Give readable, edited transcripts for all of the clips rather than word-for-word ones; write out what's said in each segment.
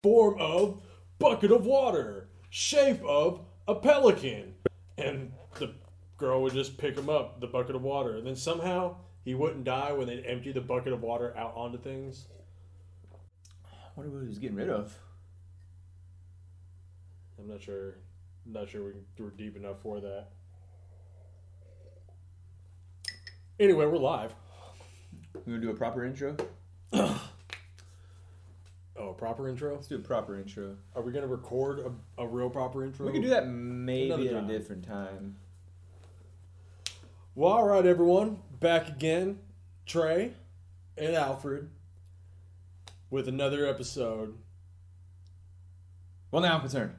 Form of bucket of water. Shape of a pelican. And the girl would just pick him up, the bucket of water. And then somehow he wouldn't die when they empty the bucket of water out onto things. I wonder what he was getting rid of. I'm not sure. Not sure we're deep enough for that. Anyway, we're live. We gonna do a proper intro? Oh, proper intro? Let's do a proper intro. Are we going to record a real proper intro? We can do that maybe Another at a time. different time. Well, all right, everyone. Back again. Trey and Alfred with another episode. Well, now I'm concerned.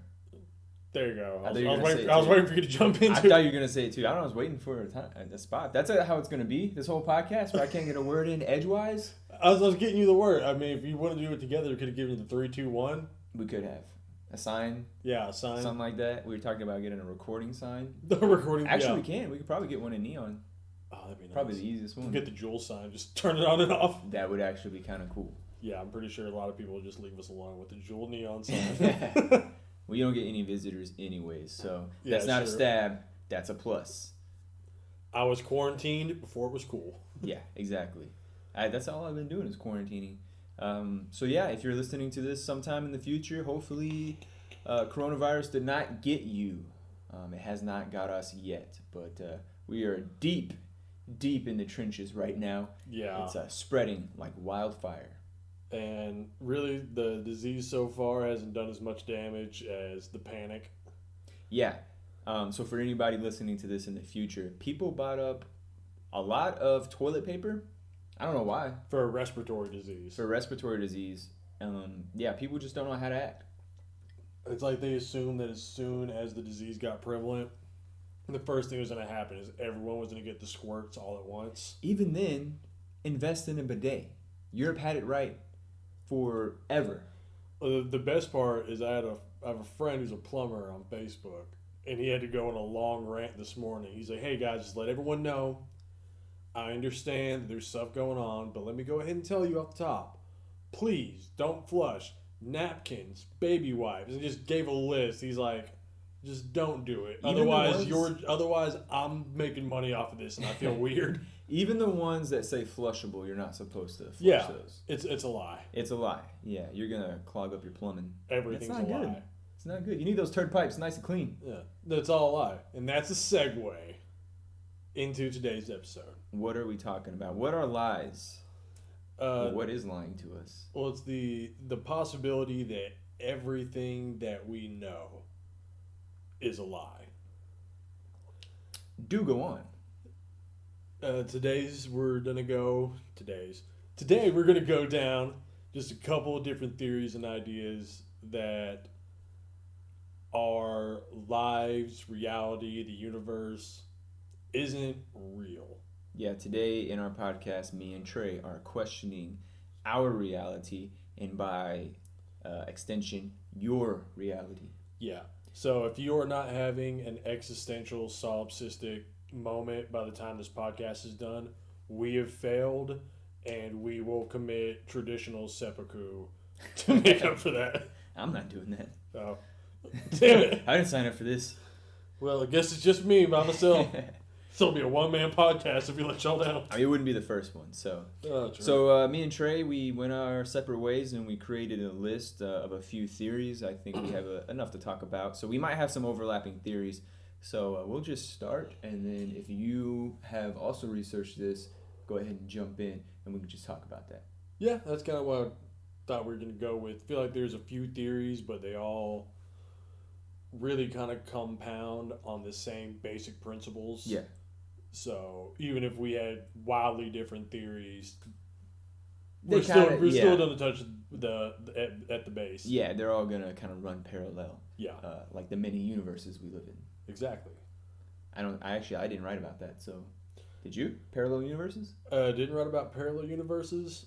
There you go. I I thought you were was, gonna say it I was too. waiting for you to jump into I it. thought you were gonna say it too. I was waiting for a spot. That's how it's gonna be. This whole podcast where I can't get a word in edgewise. I was getting you the word. I mean, if you want to do it together, we could have given you the 3, 2, 1. We could have a sign, Yeah, a sign. something like that. We were talking about getting a recording sign. The recording. Actually, yeah. we can. We could probably get one in neon. Oh, that'd be nice. Probably the easiest one. Get the jewel sign. Just turn it on and off. That would actually be kind of cool. Yeah, I'm pretty sure a lot of people would just leave us alone with the jewel neon sign. Well, you don't get any visitors anyways, so Yeah, that's not a sure. stab. That's a plus. I was quarantined before it was cool. Yeah, exactly. That's all I've been doing is quarantining. So yeah, if you're listening to this sometime in the future, hopefully coronavirus did not get you. It has not got us yet, but we are deep in the trenches right now. Yeah. It's spreading like wildfire. And really, the disease so far hasn't done as much damage as the panic. Yeah. So for anybody listening to this in the future, people bought up a lot of toilet paper. I don't know why. For a respiratory disease. For respiratory disease. Yeah, people just don't know how to act. It's like they assumed that as soon as the disease got prevalent, the first thing that was going to happen is everyone was going to get the squirts all at once. Even then, invest in a bidet. Europe had it right forever. The best part is I have a friend who's a plumber on Facebook, and he had to go on a long rant this morning. He's like, hey guys, just let everyone know, I understand that there's stuff going on, but let me go ahead and tell you off the top. Please don't flush napkins, baby wipes, and just gave a list. He's like, just don't do it. Even the Otherwise I'm making money off of this and I feel weird. Even the ones that say flushable, you're not supposed to flush Yeah. those. It's a lie. It's a lie. Yeah, you're going to clog up your plumbing. Everything's That's a not good. lie. It's not good. You need those turd pipes nice and clean. Yeah. That's all a lie. And that's a segue into today's episode. What are we talking about? What are lies? What is lying to us? Well, it's the possibility that everything that we know is a lie. Do go on. Today we're gonna go down just a couple of different theories and ideas that our lives, reality, the universe isn't real. Yeah, today in our podcast, me and Trey are questioning our reality and by extension, your reality. Yeah. So if you are not having an existential solipsistic moment by the time this podcast is done, we have failed and we will commit traditional seppuku to make up for that. I'm not doing that. Oh. Damn it. I didn't sign up for this. Well, I guess it's just me by myself. It'll be a one-man podcast if you let y'all down. I mean, it wouldn't be the first one. So, Oh, true. so me and Trey, we went our separate ways and we created a list of a few theories. I think we have enough to talk about. So we might have some overlapping theories. So we'll just start, and then if you have also researched this, go ahead and jump in, and we can just talk about that. Yeah, that's kind of what I thought we were going to go with. I feel like there's a few theories, but they all really kind of compound on the same basic principles. Yeah. So even if we had wildly different theories, They we're still kinda- going to touch at the base. Yeah, they're all gonna kind of run parallel, Yeah, like the many universes we live in. exactly. I didn't write about that. So, did you? Parallel universes? Didn't write about parallel universes.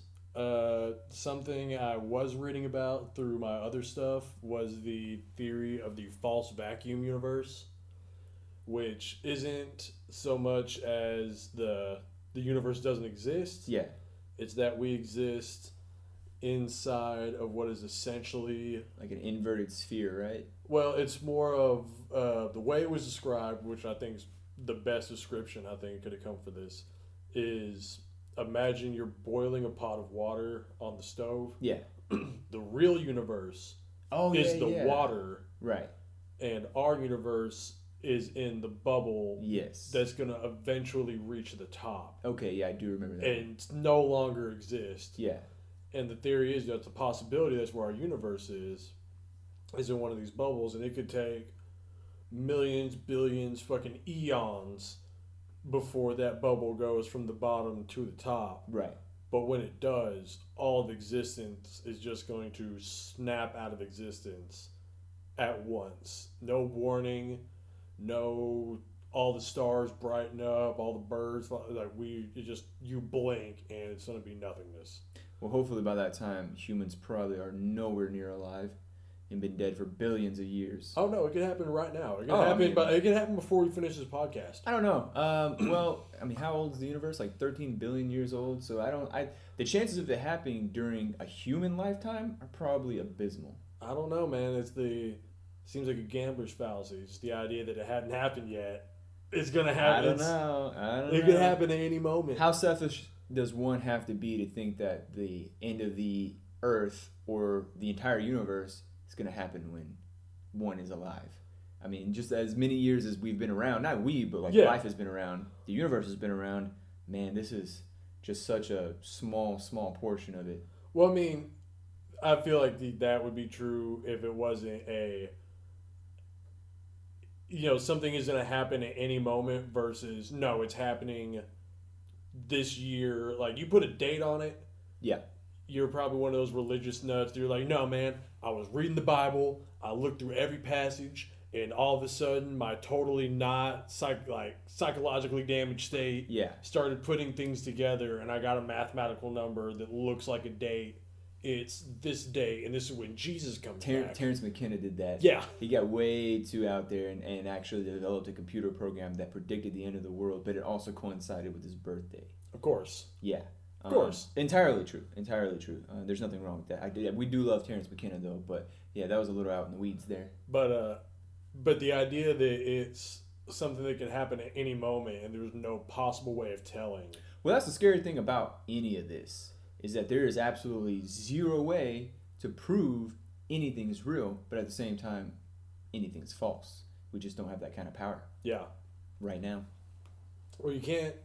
Something I was reading about through my other stuff was the theory of the false vacuum universe, which isn't so much as the universe doesn't exist. Yeah. It's that we exist inside of what is essentially, Like an inverted sphere, right? well, it's more of the way it was described, which I think is the best description I think could have come for this, is imagine you're boiling a pot of water on the stove. Yeah. The real universe Oh, is yeah, the yeah. water, Right. and our universe is in the bubble Yes. that's going to eventually reach the top Okay, yeah, I do remember that. and no longer exist. Yeah. And the theory is that's a possibility that's where our universe is in one of these bubbles, and it could take millions, billions, fucking eons before that bubble goes from the bottom to the top. Right. But when it does, all of existence is just going to snap out of existence at once. No warning, no all the stars brighten up, all the birds you blink and it's going to be nothingness. Well, hopefully by that time, humans probably are nowhere near alive and been dead for billions of years. Oh no, it could happen right now. It could I happen, mean- but it could happen before we finish this podcast. I don't know. Well, I mean, how old is the universe? Like 13 billion years old. So the chances of it happening during a human lifetime are probably abysmal. I don't know, man. Seems like a gambler's fallacy. It's the idea that it hadn't happened yet. It's gonna happen. I don't know. It could happen at any moment. How selfish does one have to be to think that the end of the Earth or the entire universe is going to happen when one is alive? I mean, just as many years as we've been around, not we, but like life has been around, the universe has been around. Man, this is just such a small portion of it. Well, I mean, I feel like that would be true if it wasn't something is going to happen at any moment versus no, it's happening this year. Like, you put a date on it. Yeah. You're probably one of those religious nuts. You're like, no, man, I was reading the Bible. I looked through every passage, and all of a sudden, my totally not psychologically damaged state started putting things together, and I got a mathematical number that looks like a date. It's this day, and this is when Jesus comes back. Terrence McKenna did that. Yeah. He got way too out there and actually developed a computer program that predicted the end of the world, but it also coincided with his birthday. Of course. Yeah. Of course. Entirely true. There's nothing wrong with that. We do love Terrence McKenna, though, but yeah, that was a little out in the weeds there. But the idea that it's something that can happen at any moment and there's no possible way of telling. Well, that's the scary thing about any of this, is that there is absolutely zero way to prove anything is real, but at the same time, anything's false. We just don't have that kind of power. Yeah. Right now. Well, you can't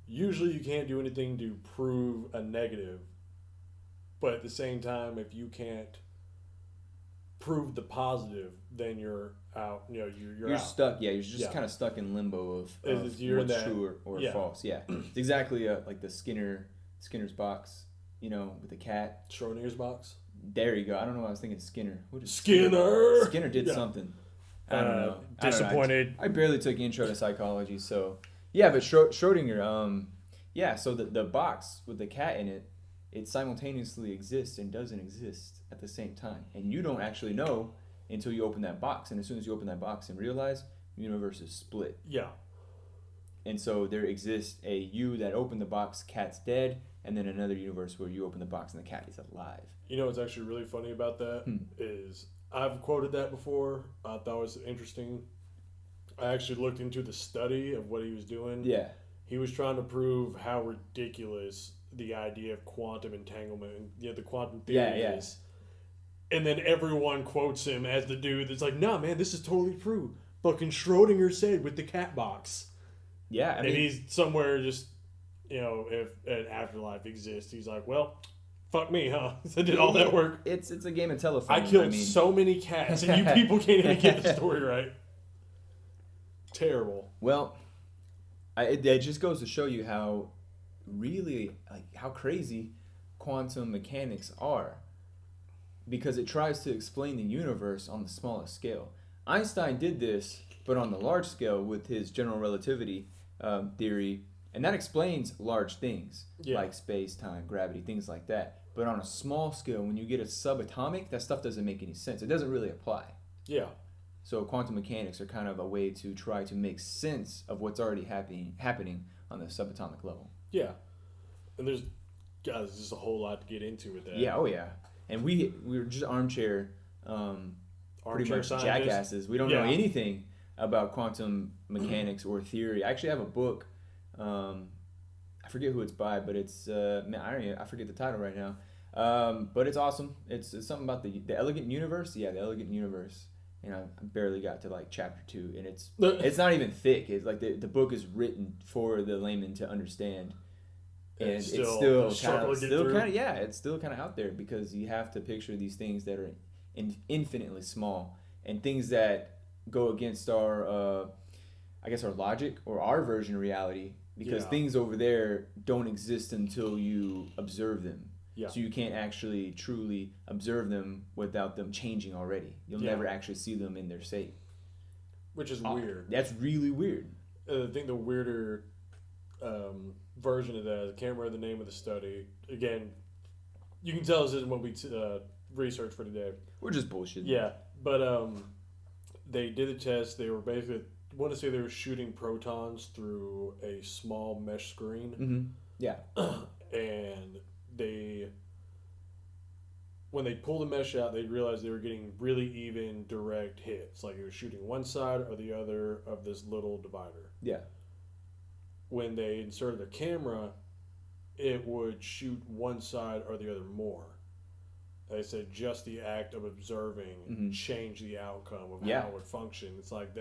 do anything to prove a negative, but at the same time, if you can't prove the positive, then you're out. You're out. Stuck. Yeah, you're just kind of stuck in limbo of what's true or false. Yeah, it's exactly like the Skinner's box. With the cat. Schrodinger's box. There you go. I don't know why I was thinking Skinner. What is Skinner? Skinner did something. I don't know. Disappointed. I barely took intro to psychology, so yeah. But Schrodinger, So the box with the cat in it, it simultaneously exists and doesn't exist at the same time, and you don't actually know until you open that box. And as soon as you open that box and realize the universe is split. Yeah. And so there exists a you that opened the box, cat's dead, and then another universe where you open the box and the cat is alive. You know what's actually really funny about that is I've quoted that before. I thought it was interesting. I actually looked into the study of what he was doing. Yeah. He was trying to prove how ridiculous the idea of quantum entanglement and the quantum theory is. And then everyone quotes him as the dude that's like, nah, man, this is totally true. Fucking Schrodinger said with the cat box. Yeah, and he's somewhere just, if an afterlife exists, he's like, well, fuck me, huh? I did all that work. It's a game of telephone. I killed so many cats, and you people can't even get the story right. Terrible. Well, it just goes to show you how crazy quantum mechanics are, because it tries to explain the universe on the smallest scale. Einstein did this, but on the large scale with his general relativity theory, and that explains large things like space, time, gravity, things like that. But on a small scale, when you get a subatomic, that stuff doesn't make any sense. It doesn't really apply. Yeah. So quantum mechanics are kind of a way to try to make sense of what's already happening on the subatomic level. Yeah. And there's God, there's just a whole lot to get into with that. Yeah, oh yeah. And we were just armchair, pretty much scientist. jackasses. We don't know Yeah. anything about quantum mechanics or theory. I actually have a book. I forget who it's by, but it's man, I forget the title right now. But it's awesome. It's something about the Elegant Universe. Yeah, the Elegant Universe. And I barely got to like chapter 2, and it's not even thick. It's like the book is written for the layman to understand. And it's still kind of yeah, it's still kind of out there because you have to picture these things that are infinitely small and things that go against our I guess our logic or our version of reality because things over there don't exist until you observe them. Yeah. So you can't actually truly observe them without them changing already. You'll never actually see them in their state. Which is weird. That's really weird. I think the weirder version of that, I can't remember the name of the study. Again, you can tell this isn't what we researched for today. We're just bullshit. Yeah, but they did a test. They were basically, I want to say they were shooting protons through a small mesh screen. Mm-hmm. Yeah. And when they pulled the mesh out, they realized they were getting really even direct hits. Like it was shooting one side or the other of this little divider. Yeah. When they inserted a camera, it would shoot one side or the other more. They said just the act of observing changed the outcome of how it would function. It's like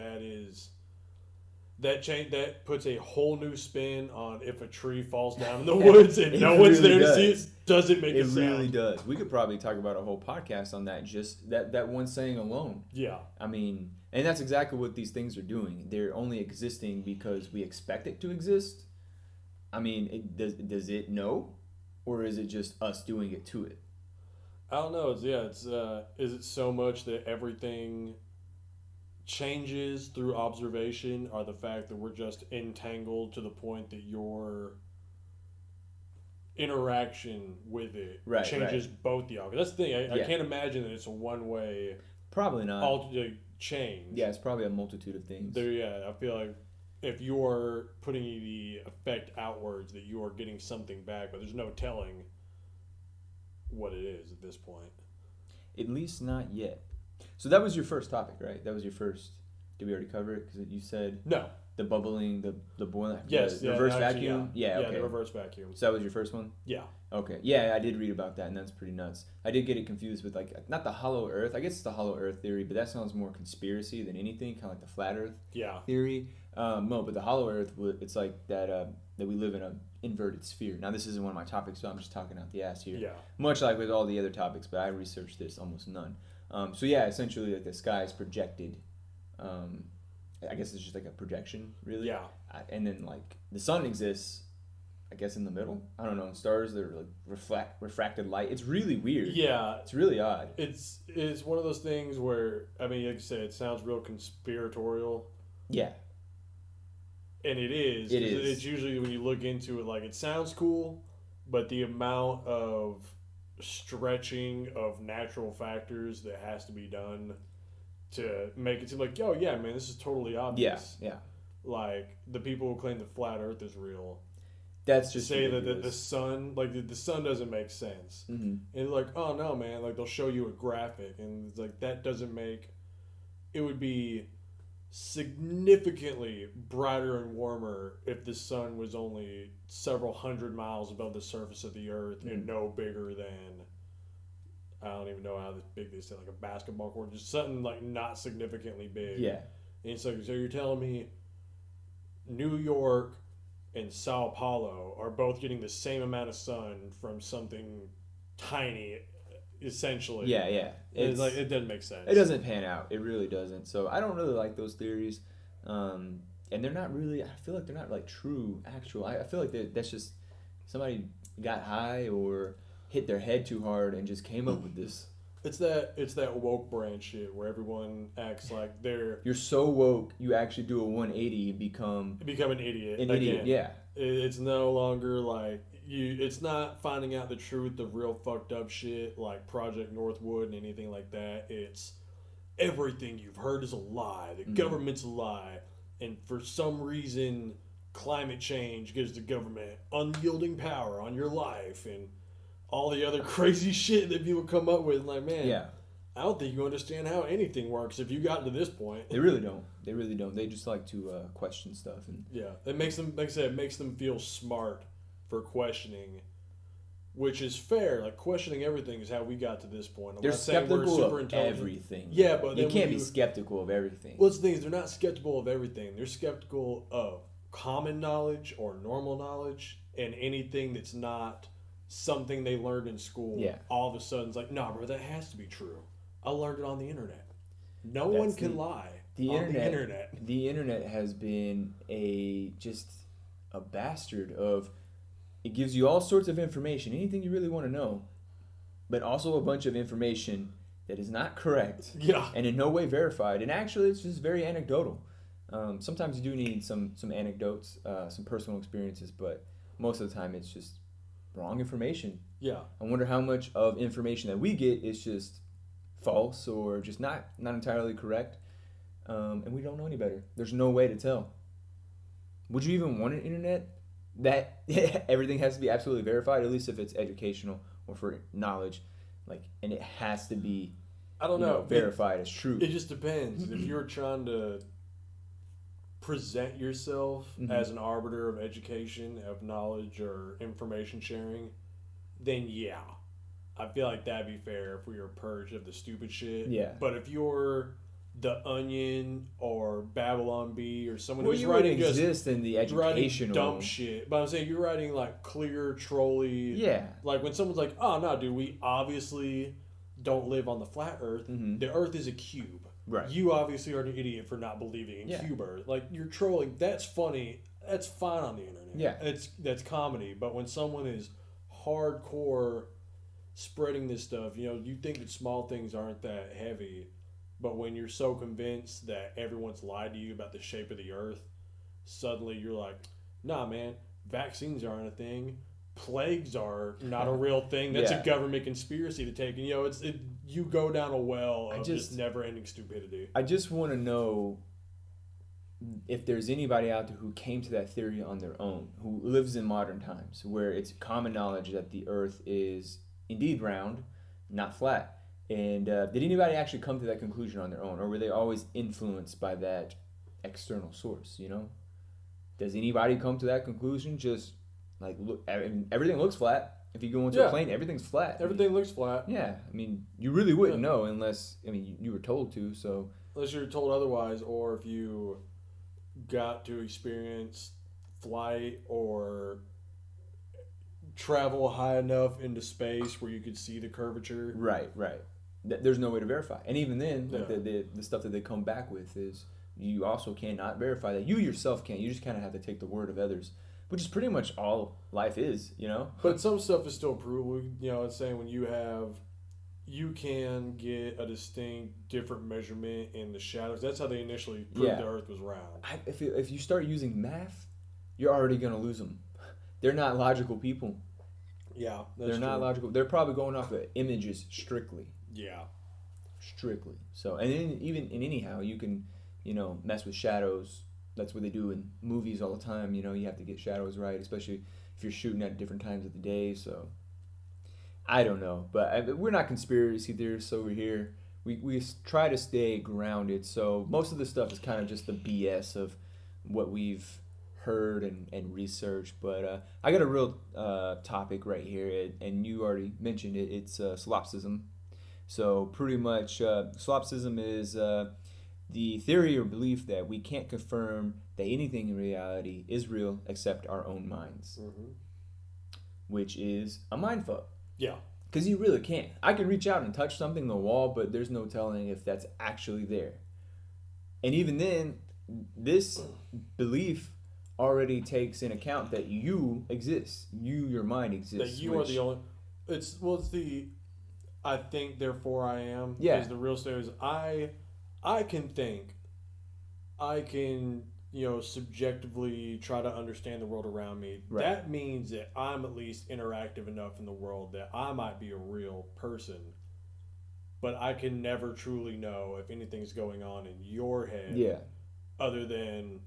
that puts a whole new spin on if a tree falls down in the woods and no one's there to see it. Doesn't make a sound. It really does. We could probably talk about a whole podcast on that. Just that one saying alone. Yeah. I mean, and that's exactly what these things are doing. They're only existing because we expect it to exist. I mean, does it know, or is it just us doing it to it? I don't know. Is it so much that everything changes through observation, or the fact that we're just entangled to the point that your interaction with it changes both the outcome? That's the thing. I can't imagine that it's a one-way. Probably not. Change. Yeah, it's probably a multitude of things. I feel like if you're putting the effect outwards, that you are getting something back, but there's no telling what it is at this point. At least not yet. So that was your first topic, right? That was your first. Did we already cover it? Because you said no. The bubbling, the boiling. Yes. The reverse vacuum. Yeah. Okay. The reverse vacuum. So that was your first one. Yeah. Okay. Yeah, I did read about that, and that's pretty nuts. I did get it confused with like not the hollow Earth. I guess it's the hollow Earth theory, but that sounds more conspiracy than anything. Kind of like the flat Earth. Theory. No, but the hollow Earth, it's like that that we live in a inverted sphere. Now this isn't one of my topics, so I'm just talking out the ass here. Yeah. Much like with all the other topics, but I researched this almost none. So yeah, essentially like the sky is projected. I guess it's just like a projection, really. Yeah. And then like the sun exists, I guess in the middle. I don't know. And stars that are like refracted light. It's really weird. Yeah. It's really odd. It's one of those things where, I mean, like you said, it sounds real conspiratorial. Yeah. And it is. It's usually when you look into it, like it sounds cool, but the amount of stretching of natural factors that has to be done to make it seem like, oh yeah, man, this is totally obvious. Yeah. Like the people who claim the flat Earth is real. That's just say that the sun, like the sun doesn't make sense. Mm-hmm. And like, oh no, man, like they'll show you a graphic, and it's like that doesn't make. It would be significantly brighter and warmer if the sun was only several hundred miles above the surface of the Earth and no bigger than, I don't even know how big they say, like a basketball court, just something like not significantly big. Yeah. And so you're telling me New York and Sao Paulo are both getting the same amount of sun from something tiny, essentially. Yeah. It's like, it doesn't make sense. It doesn't pan out. It really doesn't. So I don't really like those theories. And they're not really, I feel like they're not like true, actual. I feel like that's just somebody got high or hit their head too hard and just came up with this. It's that woke brand shit where everyone acts like you're so woke you actually do a 180 and become an idiot. Idiot, yeah. It's no longer like it's not finding out the truth of real fucked up shit like Project Northwood and anything like that. It's everything you've heard is a lie. The government's a lie, and for some reason climate change gives the government unyielding power on your life and all the other crazy shit that people come up with. Like, man, Yeah. I don't think you understand how anything works if you got to this point. They really don't. They really don't. They just like to question stuff. And Yeah, it makes them, like I said, it makes them feel smart for questioning, which is fair. Like, questioning everything is how we got to this point. I'm they're not saying we're skeptical super of intelligent. everything. Yeah, but you then can't when be skeptical of everything. Well, it's the thing is, they're not skeptical of everything. They're skeptical of common knowledge or normal knowledge, and anything that's not something they learned in school. Yeah. All of a sudden, it's like, nah, bro, that has to be true. I learned it on the internet. No That's one can lie the on internet, the internet. The internet has been just a bastard of. It gives you all sorts of information, anything you really want to know, but also a bunch of information that is not correct Yeah. and in no way verified. And actually, it's just very anecdotal. Sometimes you do need some anecdotes, some personal experiences, but most of the time it's just wrong information. Yeah. I wonder how much of information that we get is just false or just not entirely correct, and we don't know any better. There's no way to tell. Would you even want an internet that everything has to be absolutely verified, at least if it's educational or for knowledge, like, and it has to be, I don't know. verified as true? It just depends. If you're trying to present yourself as an arbiter of education, of knowledge, or information sharing, then yeah. I feel like that'd be fair if we were purged of the stupid shit. Yeah. But if you're The Onion or Babylon Bee or someone Well, who's you writing would just exist in the writing educational dumb shit, but I'm saying you're writing like clear, trolly. Yeah. Like when someone's like, "Oh no, dude, we obviously don't live on the flat Earth. The Earth is a cube. Right. You obviously are an idiot for not believing in cube Earth. Like you're trolling. That's funny. That's fine on the internet. Yeah. That's comedy. But when someone is hardcore spreading this stuff, you think that small things aren't that heavy, but when you're so convinced that everyone's lied to you about the shape of the Earth, suddenly you're like, nah, man, vaccines aren't a thing. Plagues are not a real thing. That's a government conspiracy to take. And, you go down a well of just never-ending stupidity. I just want to know if there's anybody out there who came to that theory on their own, who lives in modern times, where it's common knowledge that the Earth is indeed round, not flat. And did anybody actually come to that conclusion on their own, or were they always influenced by that external source? Does anybody come to that conclusion? Just like look, everything looks flat. If you go into a plane, everything's flat. Everything looks flat. Yeah, you really wouldn't know unless you were told to. So unless you're told otherwise, or if you got to experience flight or travel high enough into space where you could see the curvature. Right. There's no way to verify. And even then, like the stuff that they come back with is you also cannot verify that. You yourself can't. You just kind of have to take the word of others, which is pretty much all life is, But some stuff is still provable. It's saying when you can get a distinct different measurement in the shadows. That's how they initially proved the Earth was round. If you start using math, you're already going to lose them. They're not logical people. Yeah, they're not logical. They're probably going off of images strictly. Yeah. Strictly. So, and then even anyhow, you can, mess with shadows. That's what they do in movies all the time. You have to get shadows right, especially if you're shooting at different times of the day. So, I don't know, but we're not conspiracy theorists over here. We try to stay grounded. So most of the stuff is kind of just the BS of what we've heard and researched. But I got a real topic right here, and you already mentioned it. It's solipsism. So pretty much solipsism is the theory or belief that we can't confirm that anything in reality is real except our own minds, which is a mindfuck. Yeah. Because you really can't. I can reach out and touch something on the wall, but there's no telling if that's actually there. And even then, this belief already takes in account that you exist. Your mind exists. That you are the only... It's the... I think, therefore I am. Yeah. Is the real story is I can think. I can, subjectively try to understand the world around me. Right. That means that I'm at least interactive enough in the world that I might be a real person. But I can never truly know if anything's going on in your head. Yeah. Other than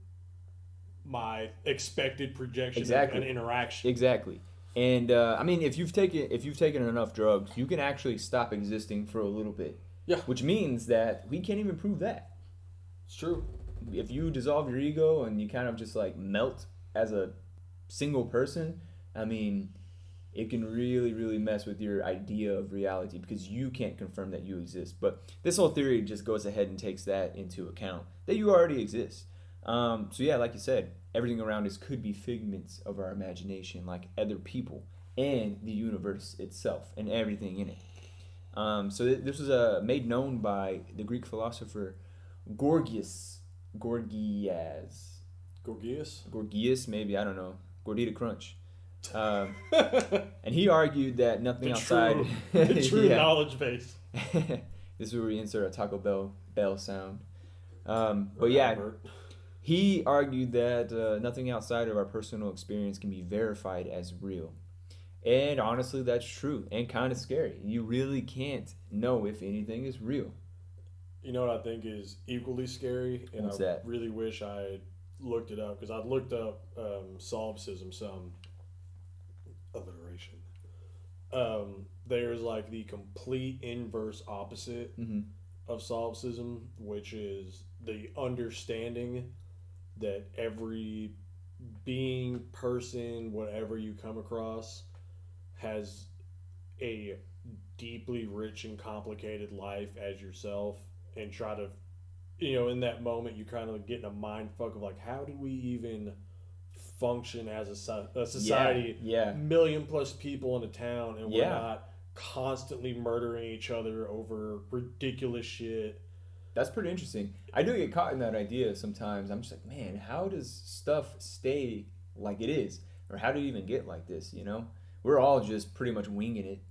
my expected projection Exactly. of an interaction. Exactly. And I mean, if you've taken enough drugs, you can actually stop existing for a little bit. Yeah. Which means that we can't even prove that. It's true. If you dissolve your ego and you kind of just like melt as a single person, I mean, it can really, really mess with your idea of reality because you can't confirm that you exist. But this whole theory just goes ahead and takes that into account, that you already exist. So yeah, like you said, everything around us could be figments of our imagination, like other people and the universe itself and everything in it. This was made known by the Greek philosopher Gorgias. Gorgias? Gorgias, maybe, I don't know. Gordita Crunch. And he argued that nothing outside... the true Yeah. knowledge base. This is where we insert a Taco Bell sound. But yeah, Albert. he argued that nothing outside of our personal experience can be verified as real. And honestly, that's true and kind of scary. You really can't know if anything is real. You know what I think is equally scary? And What's I that? really wish I had looked it up because I looked up solipsism, some alliteration. There's like the complete inverse opposite Mm-hmm. of solipsism, which is the understanding that every being, person, whatever you come across, has a deeply rich and complicated life as yourself, and try to, in that moment, you kind of get in a mind fuck of like, how do we even function as a society? Yeah. Million plus people in a town, and we're Yeah. not constantly murdering each other over ridiculous shit. That's pretty interesting. I do get caught in that idea sometimes. I'm just like, man, how does stuff stay like it is? Or how do you even get like this, We're all just pretty much winging it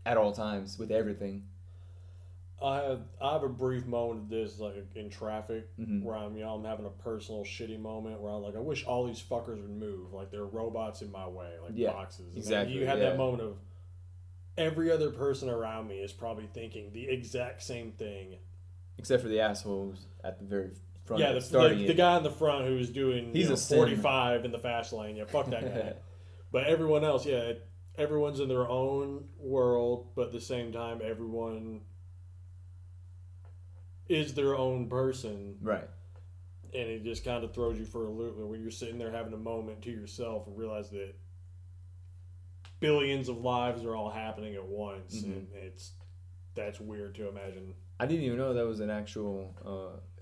at all times with everything. I have a brief moment of this, like in traffic, Mhm. where I'm having a personal shitty moment where I'm like, I wish all these fuckers would move, like they're robots in my way, like Yeah, boxes. And then exactly, you have yeah. that moment of every other person around me is probably thinking the exact same thing. Except for the assholes at the very front. Yeah, starting the guy in the front who's doing He's a sim. 45 in the fast lane. Yeah, fuck that guy. But everyone else, yeah, everyone's in their own world, but at the same time, everyone is their own person. Right. And it just kind of throws you for a loop when you're sitting there having a moment to yourself and realize that billions of lives are all happening at once. Mhm. And that's weird to imagine. I didn't even know that was an actual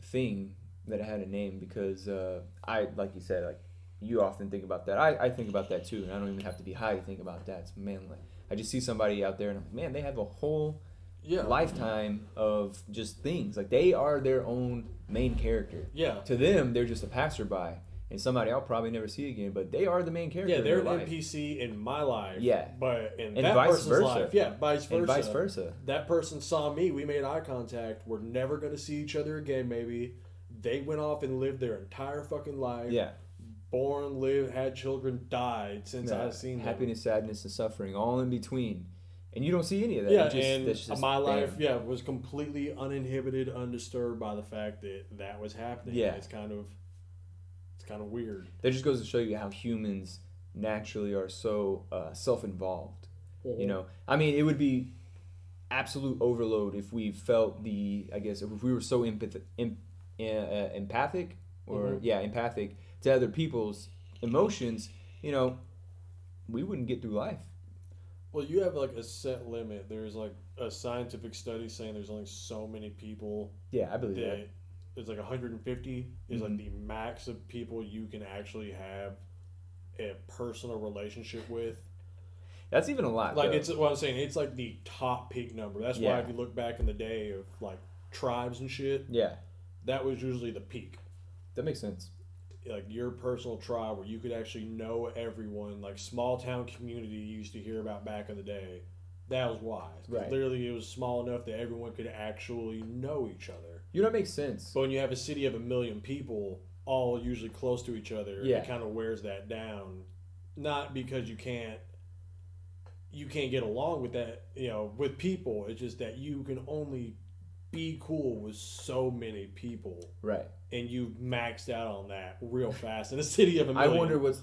thing that had a name because like you said, like you often think about that. I think about that too, and I don't even have to be high to think about that. It's like I just see somebody out there and I'm like, man, they have a whole lifetime of just things. Like they are their own main character. Yeah. To them, they're just a passerby and somebody I'll probably never see again, but they are the main character. Yeah, they're in an their life. NPC in my life. Yeah. But in And that vice person's versa. life, vice versa. And vice versa. That person saw me. We made eye contact. We're never going to see each other again, maybe. They went off and lived their entire fucking life. Yeah. Born, lived, had children, died since I've seen them. Happiness, sadness, and suffering, all in between. And you don't see any of that. Yeah, that's just my life, bam. was completely uninhibited, undisturbed by the fact that was happening. Yeah. It's kind of weird. That just goes to show you how humans naturally are so self-involved. Mm-hmm. I mean, it would be absolute overload if we felt if we were so empathic to other people's emotions, we wouldn't get through life. Well, you have like a set limit. There's like a scientific study saying there's only so many people. Yeah, I believe that. It's like 150 is like Mhm. the max of people you can actually have a personal relationship with. That's even a lot. Like though. it's what I'm saying. It's like the top peak number. That's Yeah. why if you look back in the day of like tribes and shit, Yeah, that was usually the peak. that makes sense. Like your personal tribe where you could actually know everyone, like small town community you used to hear about back in the day. That was why. Right. Literally, it was small enough that everyone could actually know each other. That makes sense. But when you have a city of 1 million people, all usually close to each other, Yeah. it kind of wears that down. Not because you can't get along with that, with people. It's just that you can only be cool with so many people, Right. and you maxed out on that real fast in a city of a I million. wonder what's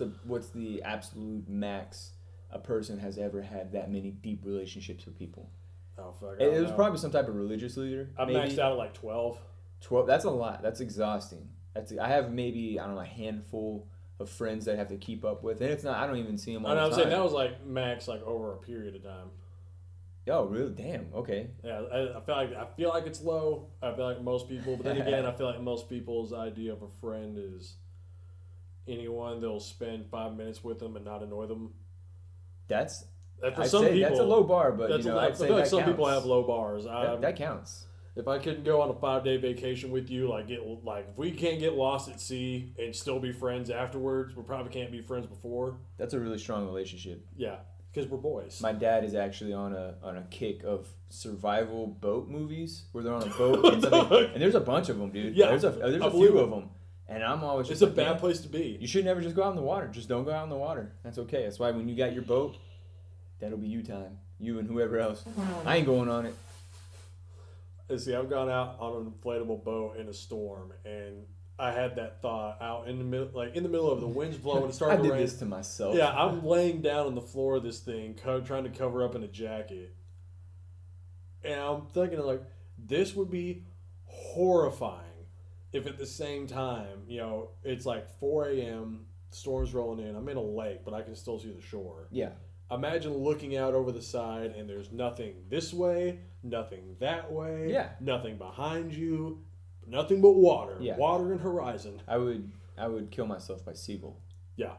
the absolute max a person has ever had that many deep relationships with people. Oh fuck! It was probably some type of religious leader. I maxed out at like 12. 12. That's a lot. That's exhausting. I have maybe, I don't know, a handful of friends that I have to keep up with, and it's not. I don't even see them all And the I'm time. saying that was like max, like over a period of time. Oh, really? Damn. Okay. Yeah, I feel like it's low. I feel like most people, but then again, I feel like most people's idea of a friend is anyone that'll spend 5 minutes with them and not annoy them. That's. For I'd some say people, that's a low bar, but you know, I I'd say feel like that some counts. people have low bars. That counts. If I couldn't go on a 5-day vacation with you, if we can't get lost at sea and still be friends afterwards, we probably can't be friends before. That's a really strong relationship. Yeah, because we're boys. My dad is actually on a kick of survival boat movies where they're on a boat and, and there's a bunch of them, dude. Yeah, there's a few of them, and I'm always It's just a bad place to be. You should never just go out in the water. Just don't go out in the water. That's okay. That's why when you got your boat, that'll be you time. You and whoever else. I ain't going on it. And see, I've gone out on an inflatable boat in a storm, and I had that thought out in the middle of the wind's blowing. It started I to did rain. this to myself. Yeah, I'm laying down on the floor of this thing, trying to cover up in a jacket, and I'm thinking like, this would be horrifying if at the same time, it's like 4 a.m. Storm's rolling in. I'm in a lake, but I can still see the shore. Yeah. Imagine looking out over the side and there's nothing this way, nothing that way, Yeah. nothing behind you, nothing but water, Yeah. water and horizon. I would kill myself by seagull. Yeah,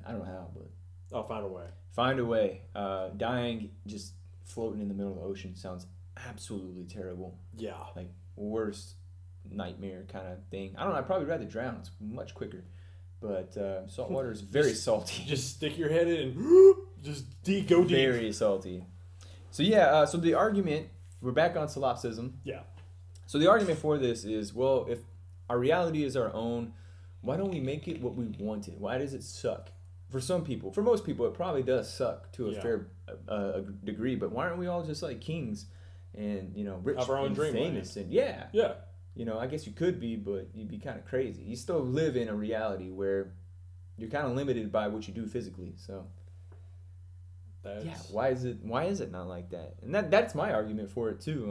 I don't know how, but I'll find a way. find a way. Dying just floating in the middle of the ocean sounds absolutely terrible. Yeah. Like worst nightmare kind of thing. I don't know. I'd probably rather drown. It's much quicker. But salt water is very salty. Just stick your head in and just go deep. Very salty. So yeah, so the argument, we're back on solipsism. Yeah. So the argument for this is, well, if our reality is our own, why don't we make it what we want it? Why does it suck? For some people, for most people, it probably does suck to a fair degree. But why aren't we all just like kings and rich Of our own and dreamland. famous? And yeah, Yeah. I guess you could be, but you'd be kind of crazy. You still live in a reality where you're kind of limited by what you do physically. So why is it not like that? And that's my argument for it too.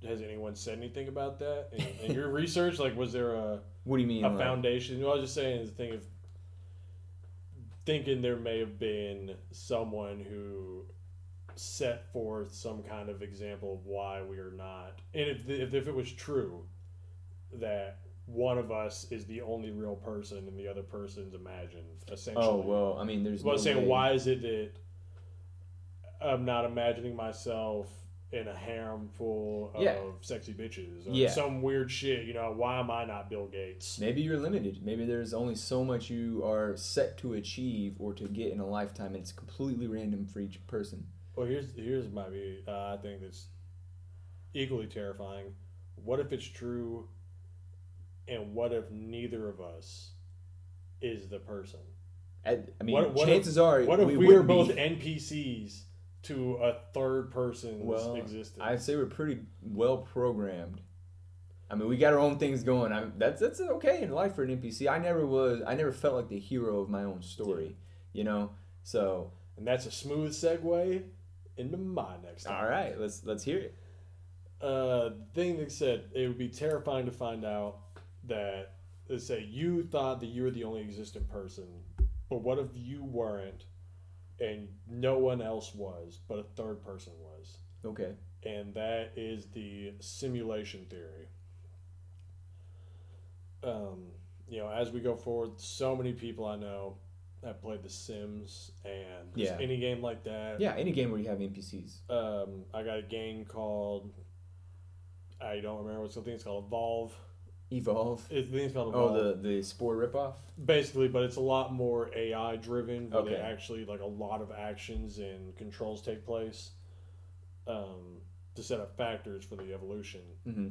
Has anyone said anything about that in your research? Like, was there what do you mean a foundation? I was just saying the thing of thinking there may have been someone who set forth some kind of example of why we are not, and if it was true that one of us is the only real person and the other person's imagined, essentially. Oh well, there's. I was saying, why is it that I'm not imagining myself in a harem full of sexy bitches or some weird shit? Why am I not Bill Gates? Maybe you're limited. Maybe there's only so much you are set to achieve or to get in a lifetime, and it's completely random for each person. Well, here's might be I think that's equally terrifying. What if it's true, and what if neither of us is the person? Chances are, what if we we're wouldn't both be. NPCs to a third person's existence? I'd say we're pretty well programmed. We got our own things going. That's okay in life for an NPC. I never felt like the hero of my own story. So. And that's a smooth segue into my next topic. All right, let's hear it. Thing that said it would be terrifying to find out that, let's say you thought that you were the only existent person, but what if you weren't, and no one else was, but a third person was? Okay. And that is the simulation theory. As we go forward, so many people I know have played The Sims and just any game like that. Yeah, any game where you have NPCs. I got a game called, I don't remember what something it's called, Evolve. I think it's called Evolve. Oh, the Spore ripoff? Basically, but it's a lot more AI driven, where Okay. they actually, like, a lot of actions and controls take place to set up factors for the evolution. Mm-hmm.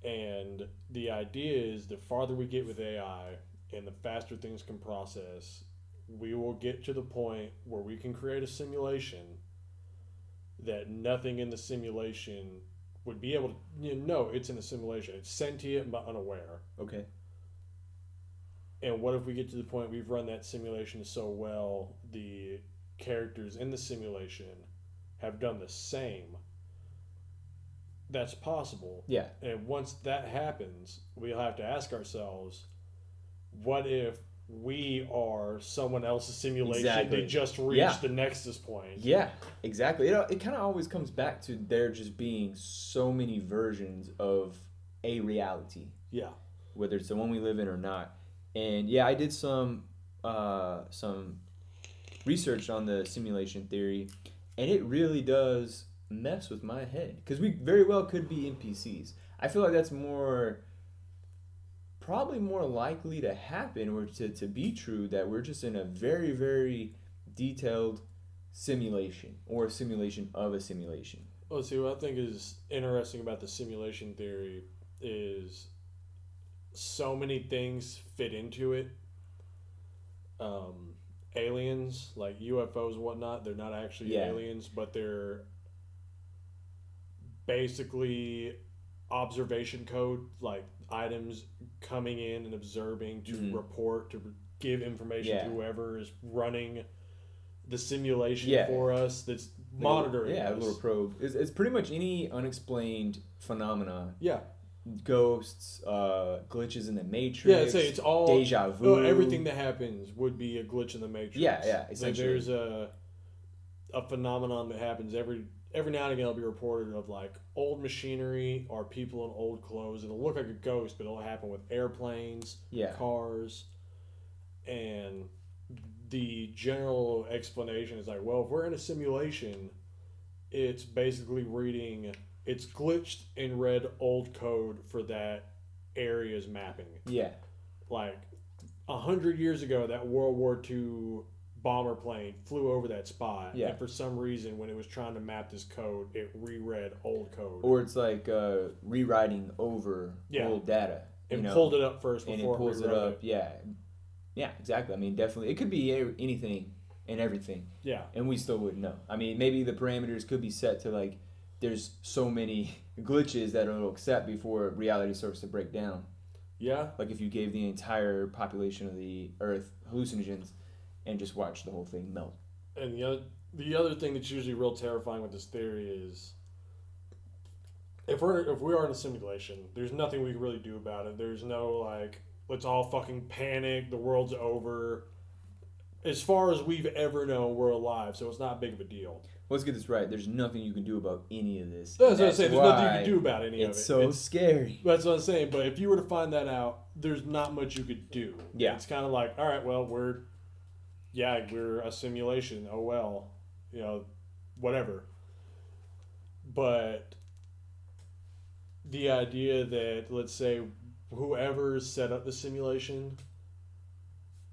And the idea is the farther we get with AI and the faster things can process, we will get to the point where we can create a simulation that nothing in the simulation would be able to, know it's in a simulation. It's sentient but unaware. Okay. And what if we get to the point we've run that simulation so well, the characters in the simulation have done the same? That's possible. Yeah. And once that happens, we'll have to ask ourselves, what if we are someone else's simulation Exactly. that just reached Yeah. the nexus point? Yeah, exactly. It kind of always comes back to there just being so many versions of a reality, Yeah. whether it's the one we live in or not. And yeah, I did some research on the simulation theory, and it really does mess with my head because we very well could be NPCs. I feel like that's probably more likely to happen or to be true, that we're just in a very, very detailed simulation or a simulation of a simulation. Well, see, what I think is interesting about the simulation theory is so many things fit into it. Aliens, like UFOs and whatnot, they're not actually Yeah. aliens, but they're basically observation code, like items coming in and observing to Mhm. report, to give information Yeah. to whoever is running the simulation Yeah. for us, that's monitoring Yeah, a us. little probe. It's pretty much any unexplained phenomena. Yeah. Ghosts, glitches in the Matrix. Yeah, I'd say it's all deja vu. everything that happens would be a glitch in the Matrix. Yeah, Like essentially. there's a phenomenon that happens every now and again. It'll be reported of like old machinery or people in old clothes. It'll look like a ghost, but it'll happen with airplanes, Yeah. cars, and the general explanation is like, well, if we're in a simulation, it's basically reading. It's glitched and read old code for that area's mapping. Yeah. Like 100 years ago, that World War II bomber plane flew over that spot. Yeah. And for some reason, when it was trying to map this code, it reread old code. Or it's like rewriting over Yeah. old data. And pulled it up first and before it pulls it rewrote up. Yeah. Yeah, exactly. I mean, definitely. It could be anything and everything. Yeah. And we still wouldn't know. I mean, maybe the parameters could be set to like, there's so many glitches that it'll accept before reality starts to break down. Yeah. Like if you gave the entire population of the Earth hallucinogens and just watched the whole thing melt. And the other thing that's usually real terrifying with this theory is if we are in a simulation, there's nothing we can really do about it. There's no like, let's all fucking panic, the world's over. As far as we've ever known, we're alive, so it's not big of a deal. Let's get this right. There's nothing you can do about any of this. That's what I'm saying. There's nothing you can do about any of it. It's so scary. That's what I'm saying. But if you were to find that out, there's not much you could do. Yeah. It's kind of like, all right, well, we're a simulation. Oh, well, whatever. But the idea that, let's say, whoever set up the simulation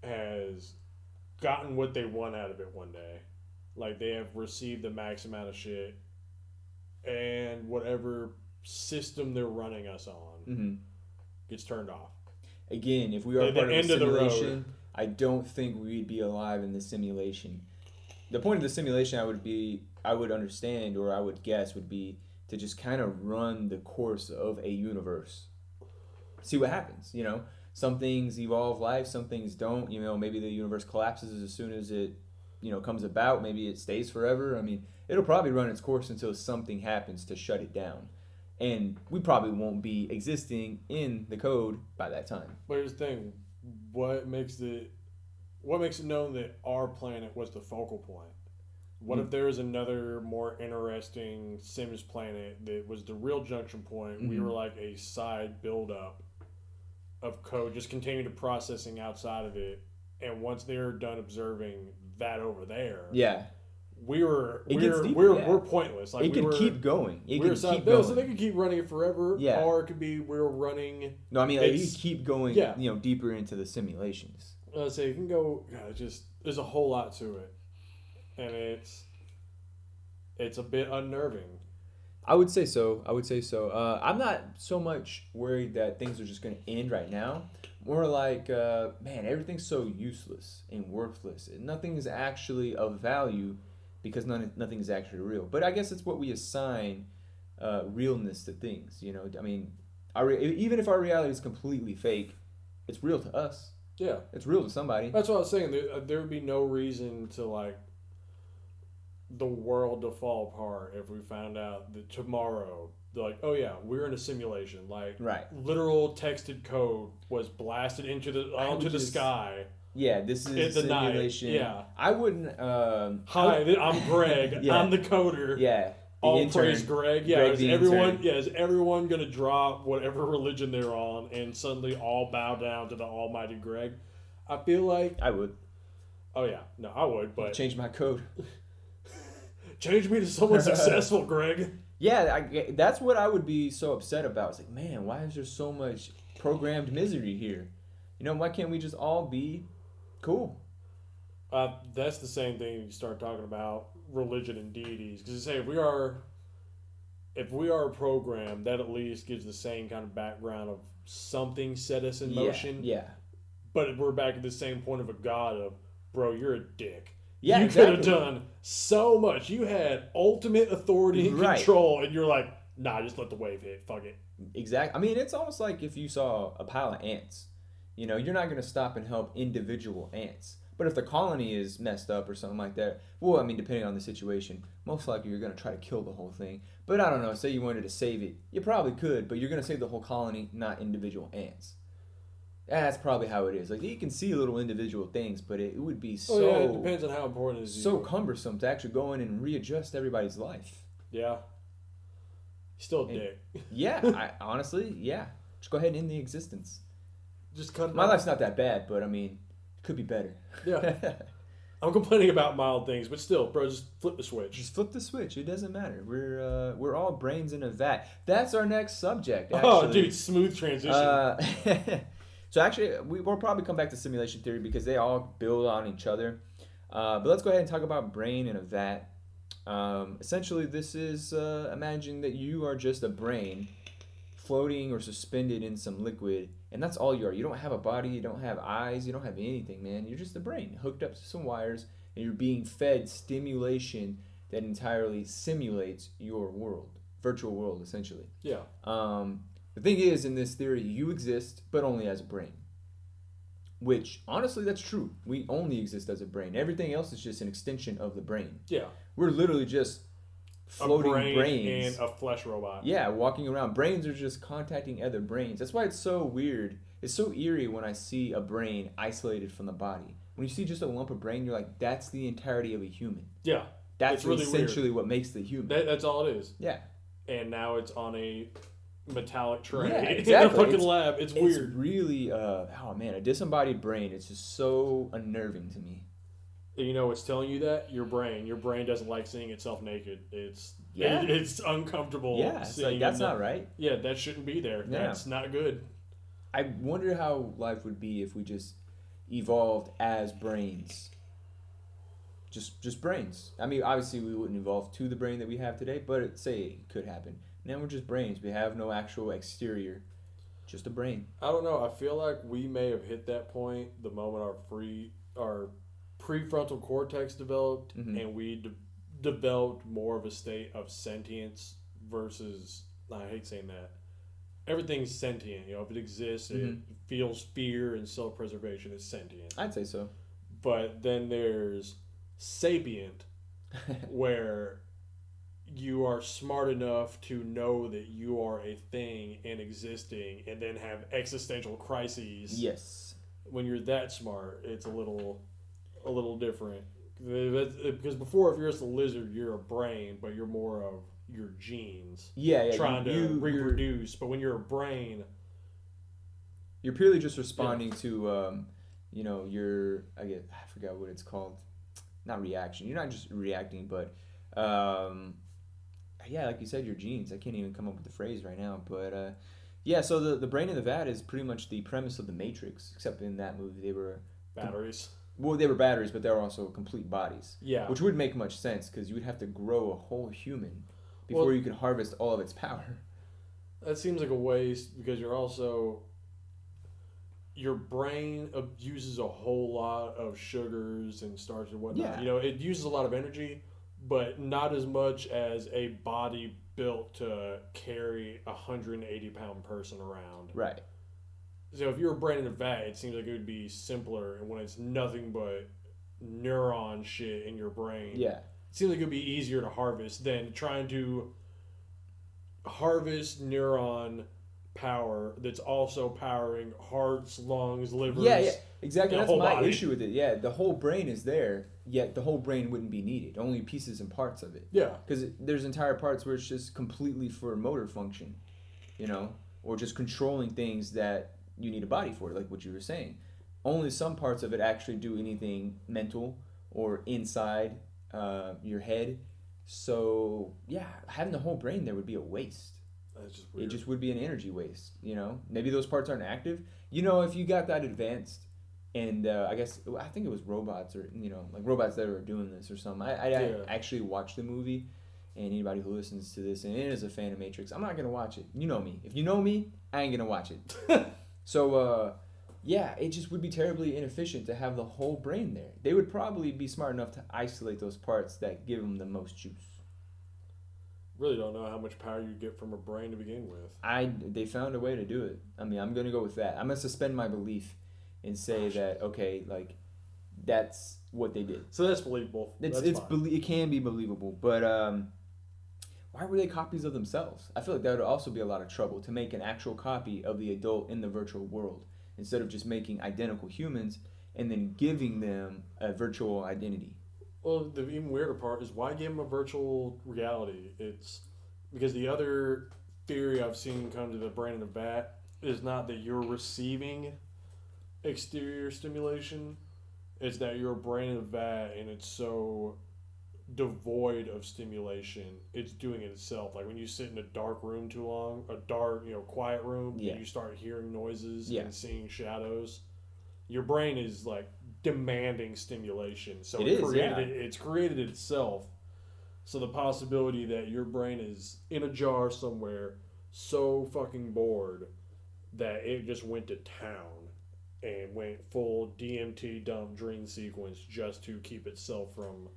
has gotten what they want out of it one day. Like, they have received the max amount of shit, and whatever system they're running us on gets turned off. Again, if we are At the part of a end of the road. simulation, I don't think we'd be alive in the simulation. The point of the simulation, I would understand, or I would guess, would be to just kind of run the course of a universe. See what happens, Some things evolve life, some things don't. Maybe the universe collapses as soon as it, comes about. Maybe it stays forever. I mean, it'll probably run its course until something happens to shut it down. And we probably won't be existing in the code by that time. But here's the thing: what makes it known that our planet was the focal point? What if there was another more interesting Sims planet that was the real junction point? We were like a side build-up of code, just continue to processing outside of it, and once they're done observing that over there, Yeah. we're pointless. Like It could keep going. It could keep going. So they could keep running it forever. Yeah. Or it could be we're running. No, I mean, like, you keep going, Yeah. deeper into the simulations. Let's say you can go. There's a whole lot to it, and it's a bit unnerving. I would say so. I'm not so much worried that things are just going to end right now. More like, man, everything's so useless and worthless. And nothing is actually of value because nothing's actually real. But I guess it's what we assign realness to things. You know, I mean, even if our reality is completely fake, it's real to us. Yeah, it's real to somebody. That's what I was saying. There would be no reason to like the world to fall apart if we found out that tomorrow, like, oh yeah, we're in a simulation. Like, right, literal texted code was blasted onto the sky. Yeah, this is a simulation. Night. Yeah, I wouldn't. Hi, I'm Greg. Yeah. I'm the coder. Yeah. All praise Greg. Yeah, Greg is everyone gonna drop whatever religion they're on and suddenly all bow down to the Almighty Greg? I feel like I would. Oh yeah, no, I would, but change my code. Change me to someone successful, Greg. Yeah, that's what I would be so upset about. It's like, man, why is there so much programmed misery here? You know, why can't we just all be cool? That's the same thing you start talking about religion and deities. Because you say if we are a program, that at least gives the same kind of background of something set us in motion. Yeah. But we're back at the same point of a god of, bro, you're a dick. Yeah, you exactly. could have done so much. You had ultimate authority and control, and you're like, nah, just let the wave hit. Fuck it. Exactly. I mean, it's almost like if you saw a pile of ants. You know, you're not going to stop and help individual ants. But if the colony is messed up or something like that, well, I mean, depending on the situation, most likely you're going to try to kill the whole thing. But I don't know, say you wanted to save it. You probably could, but you're going to save the whole colony, not individual ants. That's probably how it is. Like, you can see little individual things, but it would be so... Oh, yeah, it depends on how important it is. So cumbersome to actually go in and readjust everybody's life. Yeah. Still a dick. Yeah, honestly, yeah. Just go ahead and end the existence. Just cut. My life's not that bad, but I mean, it could be better. Yeah. I'm complaining about mild things, but still, bro, just flip the switch. Just flip the switch. It doesn't matter. We're all brains in a vat. That's our next subject. Actually. Oh, dude, smooth transition. So actually, we'll probably come back to simulation theory because they all build on each other. But let's go ahead and talk about brain in a vat. Essentially, this is imagine that you are just a brain floating or suspended in some liquid, and that's all you are. You don't have a body, you don't have eyes, you don't have anything, man. You're just a brain hooked up to some wires, and you're being fed stimulation that entirely simulates your world, virtual world, essentially. Yeah. The thing is, in this theory, you exist, but only as a brain. Which, honestly, that's true. We only exist as a brain. Everything else is just an extension of the brain. Yeah. We're literally just floating brains. And a flesh robot. Yeah, walking around. Brains are just contacting other brains. That's why it's so weird. It's so eerie when I see a brain isolated from the body. When you see just a lump of brain, you're like, that's the entirety of a human. Yeah. That's really essentially weird. What makes the human. That's all it is. Yeah. And now it's on a metallic tray exactly. in a fucking lab. It's weird. It's really, oh man, a disembodied brain. It's just so unnerving to me. You know what's telling you that? Your brain. Your brain doesn't like seeing itself naked. It's uncomfortable. Yeah, it's like, that's not right. Yeah, that shouldn't be there. Yeah. That's not good. I wonder how life would be if we just evolved as brains. Just brains. I mean, obviously we wouldn't evolve to the brain that we have today, but say it could happen. Now we're just brains. We have no actual exterior. Just a brain. I don't know. I feel like we may have hit that point the moment our prefrontal cortex developed, and we developed more of a state of sentience versus, I hate saying that, everything's sentient. You know, if it exists, it feels fear and self-preservation. It's sentient. I'd say so. But then there's sapient, where you are smart enough to know that you are a thing and existing, and then have existential crises. Yes. When you're that smart, it's a little different. Because before, if you're just a lizard, you're a brain, but you're more of your genes. Yeah. Trying to reproduce. But when you're a brain, you're purely just responding to, I forgot what it's called. Not reaction. You're not just reacting, but, like you said, your genes. I can't even come up with the phrase right now, but, so the brain in the vat is pretty much the premise of The Matrix, except in that movie they were batteries. Well, they were batteries, but they were also complete bodies. Yeah. Which would make much sense, because you would have to grow a whole human before you could harvest all of its power. That seems like a waste, because your brain uses a whole lot of sugars and starch and whatnot. Yeah. You know, it uses a lot of energy, but not as much as a body built to carry a 180-pound person around. Right. So if you're a brain in a vat, it seems like it would be simpler, and when it's nothing but neuron shit in your brain, Yeah. it seems like it would be easier to harvest than trying to harvest neuron power that's also powering hearts, lungs, livers. Yeah, yeah, exactly. The That's whole my body. issue with it. Yeah, the whole brain is there, yet the whole brain wouldn't be needed. Only pieces and parts of it. Yeah. Because there's entire parts where it's just completely for motor function, you know, or just controlling things that you need a body for, like what you were saying. Only some parts of it actually do anything mental or inside your head. So yeah, having the whole brain there would be a waste. That's just It weird. just would be an energy waste, you know. Maybe those parts aren't active. You know, if you got that advanced, and I think it was robots or like robots that were doing this or something. I Yeah. actually watched the movie, and anybody who listens to this and is a fan of Matrix, I'm not gonna watch it. You know me. If you know me, I ain't gonna watch it. So yeah, it just would be terribly inefficient to have the whole brain there. They would probably be smart enough to isolate those parts that give them the most juice. Really don't know how much power you get from a brain to begin with. They found a way to do it. I mean, I'm gonna go with that. I'm gonna suspend my belief and say that okay, like that's what they did. So that's believable. That's fine. It can be believable, but why were they copies of themselves? I feel like that would also be a lot of trouble to make an actual copy of the adult in the virtual world instead of just making identical humans and then giving them a virtual identity. Well, the even weirder part is why give them a virtual reality? It's because the other theory I've seen come to the brain in a vat is not that you're receiving exterior stimulation, it's that you're a brain in a vat and it's so devoid of stimulation, it's doing it itself. Like when you sit in a dark room too long, a dark, quiet room, Yeah. and you start hearing noises Yeah. and seeing shadows, your brain is like demanding stimulation. So it's created itself. So the possibility that your brain is in a jar somewhere, so fucking bored that it just went to town and went full DMT dump dream sequence just to keep itself from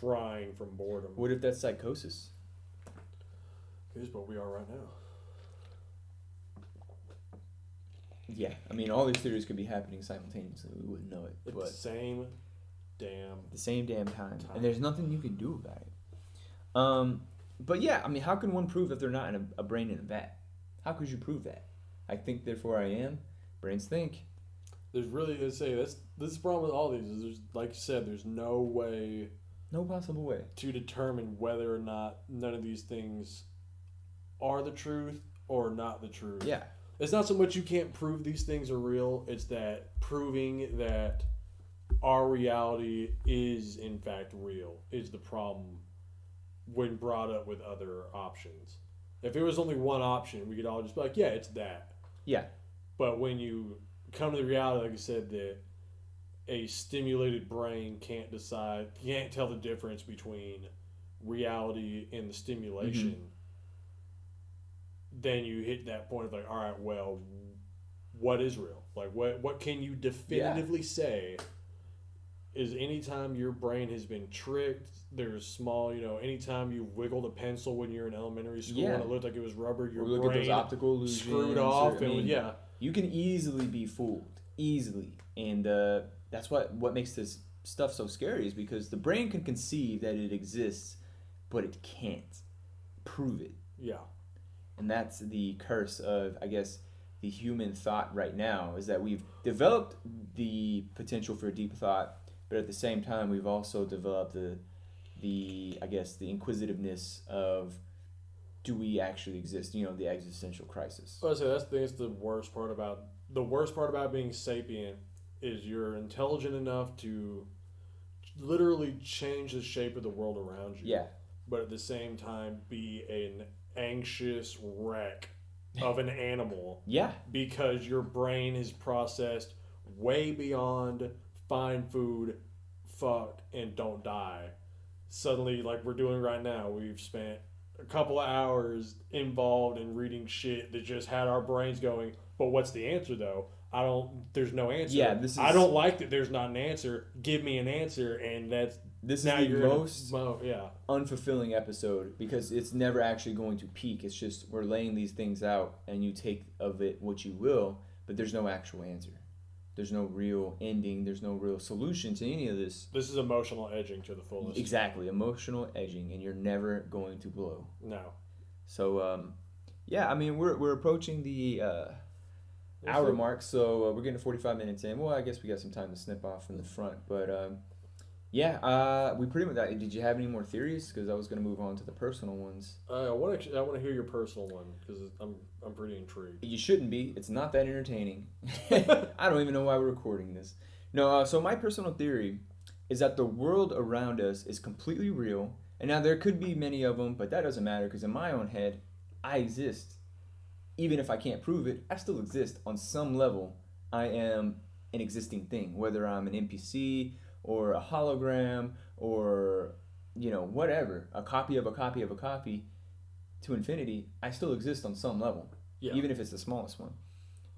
frying from boredom. What if that's psychosis? Here's what we are right now. Yeah, I mean, all these theories could be happening simultaneously. We wouldn't know it, At but the same damn the same damn time, and there's nothing you can do about it. But yeah, I mean, how can one prove that they're not in a brain in a vat? How could you prove that? I think, therefore I am. Brains think. There's really, this is the problem with all these is there's, like you said, there's no way No possible way. to determine whether or not none of these things are the truth or not the truth. Yeah. It's not so much you can't prove these things are real, it's that proving that our reality is in fact real is the problem when brought up with other options. If it was only one option, we could all just be like, yeah, it's that. Yeah. But when you come to the reality, like I said, that a stimulated brain can't tell the difference between reality and the stimulation, then you hit that point of like, all right, well, what is real? Like, what can you definitively say is anytime your brain has been tricked, there's small, anytime you wiggled a pencil when you're in elementary school and it looked like it was rubber, your look brain at those optical illusions, screwed off, you can easily be fooled, and that's what makes this stuff so scary, is because the brain can conceive that it exists, but it can't prove it. Yeah. And that's the curse of, I guess, the human thought right now, is that we've developed the potential for deep thought, but at the same time we've also developed the inquisitiveness of, do we actually exist? The existential crisis. Well, I say that's the worst part about being sapient is you're intelligent enough to literally change the shape of the world around you. Yeah. But at the same time be an anxious wreck of an animal. Yeah. Because your brain is processed way beyond find food, fuck, and don't die. Suddenly, like we're doing right now, we've spent a couple of hours involved in reading shit that just had our brains going, but what's the answer though? There's no answer. Yeah, I don't like that there's not an answer. Give me an answer, and This is now the you're most yeah. unfulfilling episode because it's never actually going to peak. It's just we're laying these things out and you take of it what you will, but there's no actual answer. There's no real ending. There's no real solution to any of this. This is emotional edging to the fullest. Exactly. Emotional edging, and you're never going to blow. No. So, yeah, I mean, we're approaching the hour mark, so we're getting 45 minutes in. Well, I guess we got some time to snip off from the front, but we pretty much. Did you have any more theories? Because I was going to move on to the personal ones. I want to hear your personal one because I'm pretty intrigued. You shouldn't be. It's not that entertaining. I don't even know why we're recording this. No. So my personal theory is that the world around us is completely real. And now there could be many of them, but that doesn't matter because in my own head, I exist. Even if I can't prove it, I still exist on some level. I am an existing thing, whether I'm an NPC or a hologram or, whatever, a copy of a copy of a copy to infinity, I still exist on some level, even if it's the smallest one.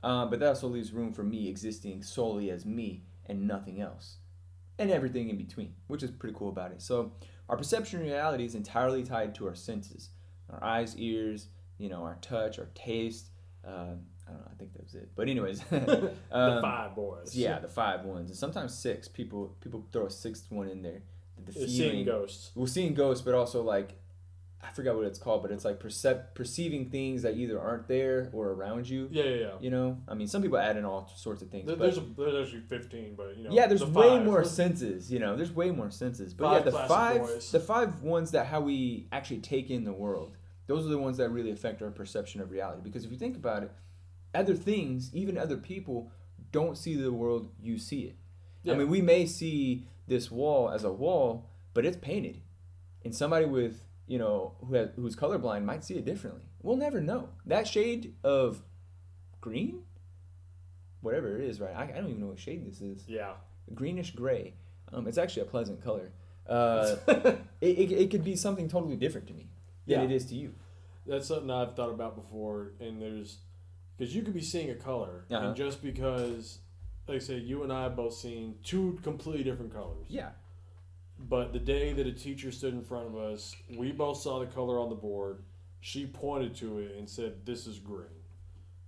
But that also leaves room for me existing solely as me and nothing else. And everything in between, which is pretty cool about it. So our perception of reality is entirely tied to our senses. Our eyes, ears, our touch, our taste. I don't know, I think that was it. But anyways. The five boys. Yeah, the 5 ones. And sometimes 6. People throw a 6th one in there. The feeling, seeing ghosts. Well, seeing ghosts, but also like, I forgot what it's called, but it's like perceiving things that either aren't there or around you. Yeah. I mean, some people add in all sorts of things. There's actually 15, but Yeah, there's way more senses. There's way more senses. But the 5 ones that how we actually take in the world. Those are the ones that really affect our perception of reality. Because if you think about it, other things, even other people, don't see the world you see it. Yeah. I mean, we may see this wall as a wall, but it's painted. And somebody with, who's colorblind might see it differently. We'll never know. That shade of green, whatever it is, right? I don't even know what shade this is. Yeah. Greenish gray. It's actually a pleasant color. It could be something totally different to me than it is to you. That's something I've thought about before, and because you could be seeing a color, and just because, like I say, you and I have both seen 2 completely different colors. Yeah. But the day that a teacher stood in front of us, we both saw the color on the board. She pointed to it and said, "This is green."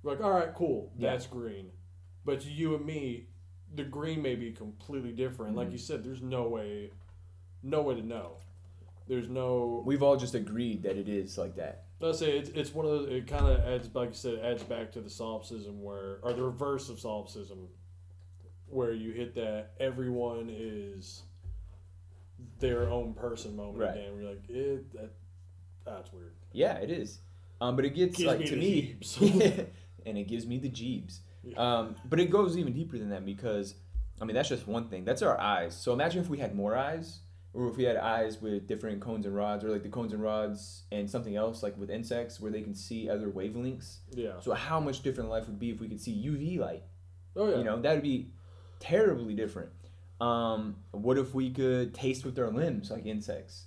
We're like, all right, cool, that's green. But to you and me, the green may be completely different. Mm-hmm. Like you said, there's no way to know. There's no. We've all just agreed that it is like that. Let's say it's one of those. It kind of adds, like you said, adds back to the solipsism or the reverse of solipsism, where you hit that everyone is their own person moment again. Where you're like, that's weird. Yeah, it is. But it gives like to me, and it gives me the jeebs. Yeah. But it goes even deeper than that because, I mean, that's just one thing. That's our eyes. So imagine if we had more eyes. Or if we had eyes with different cones and rods, or like the cones and rods and something else, like with insects, where they can see other wavelengths. Yeah. So how much different life would be if we could see UV light? Oh, yeah. That would be terribly different. What if we could taste with our limbs, like insects?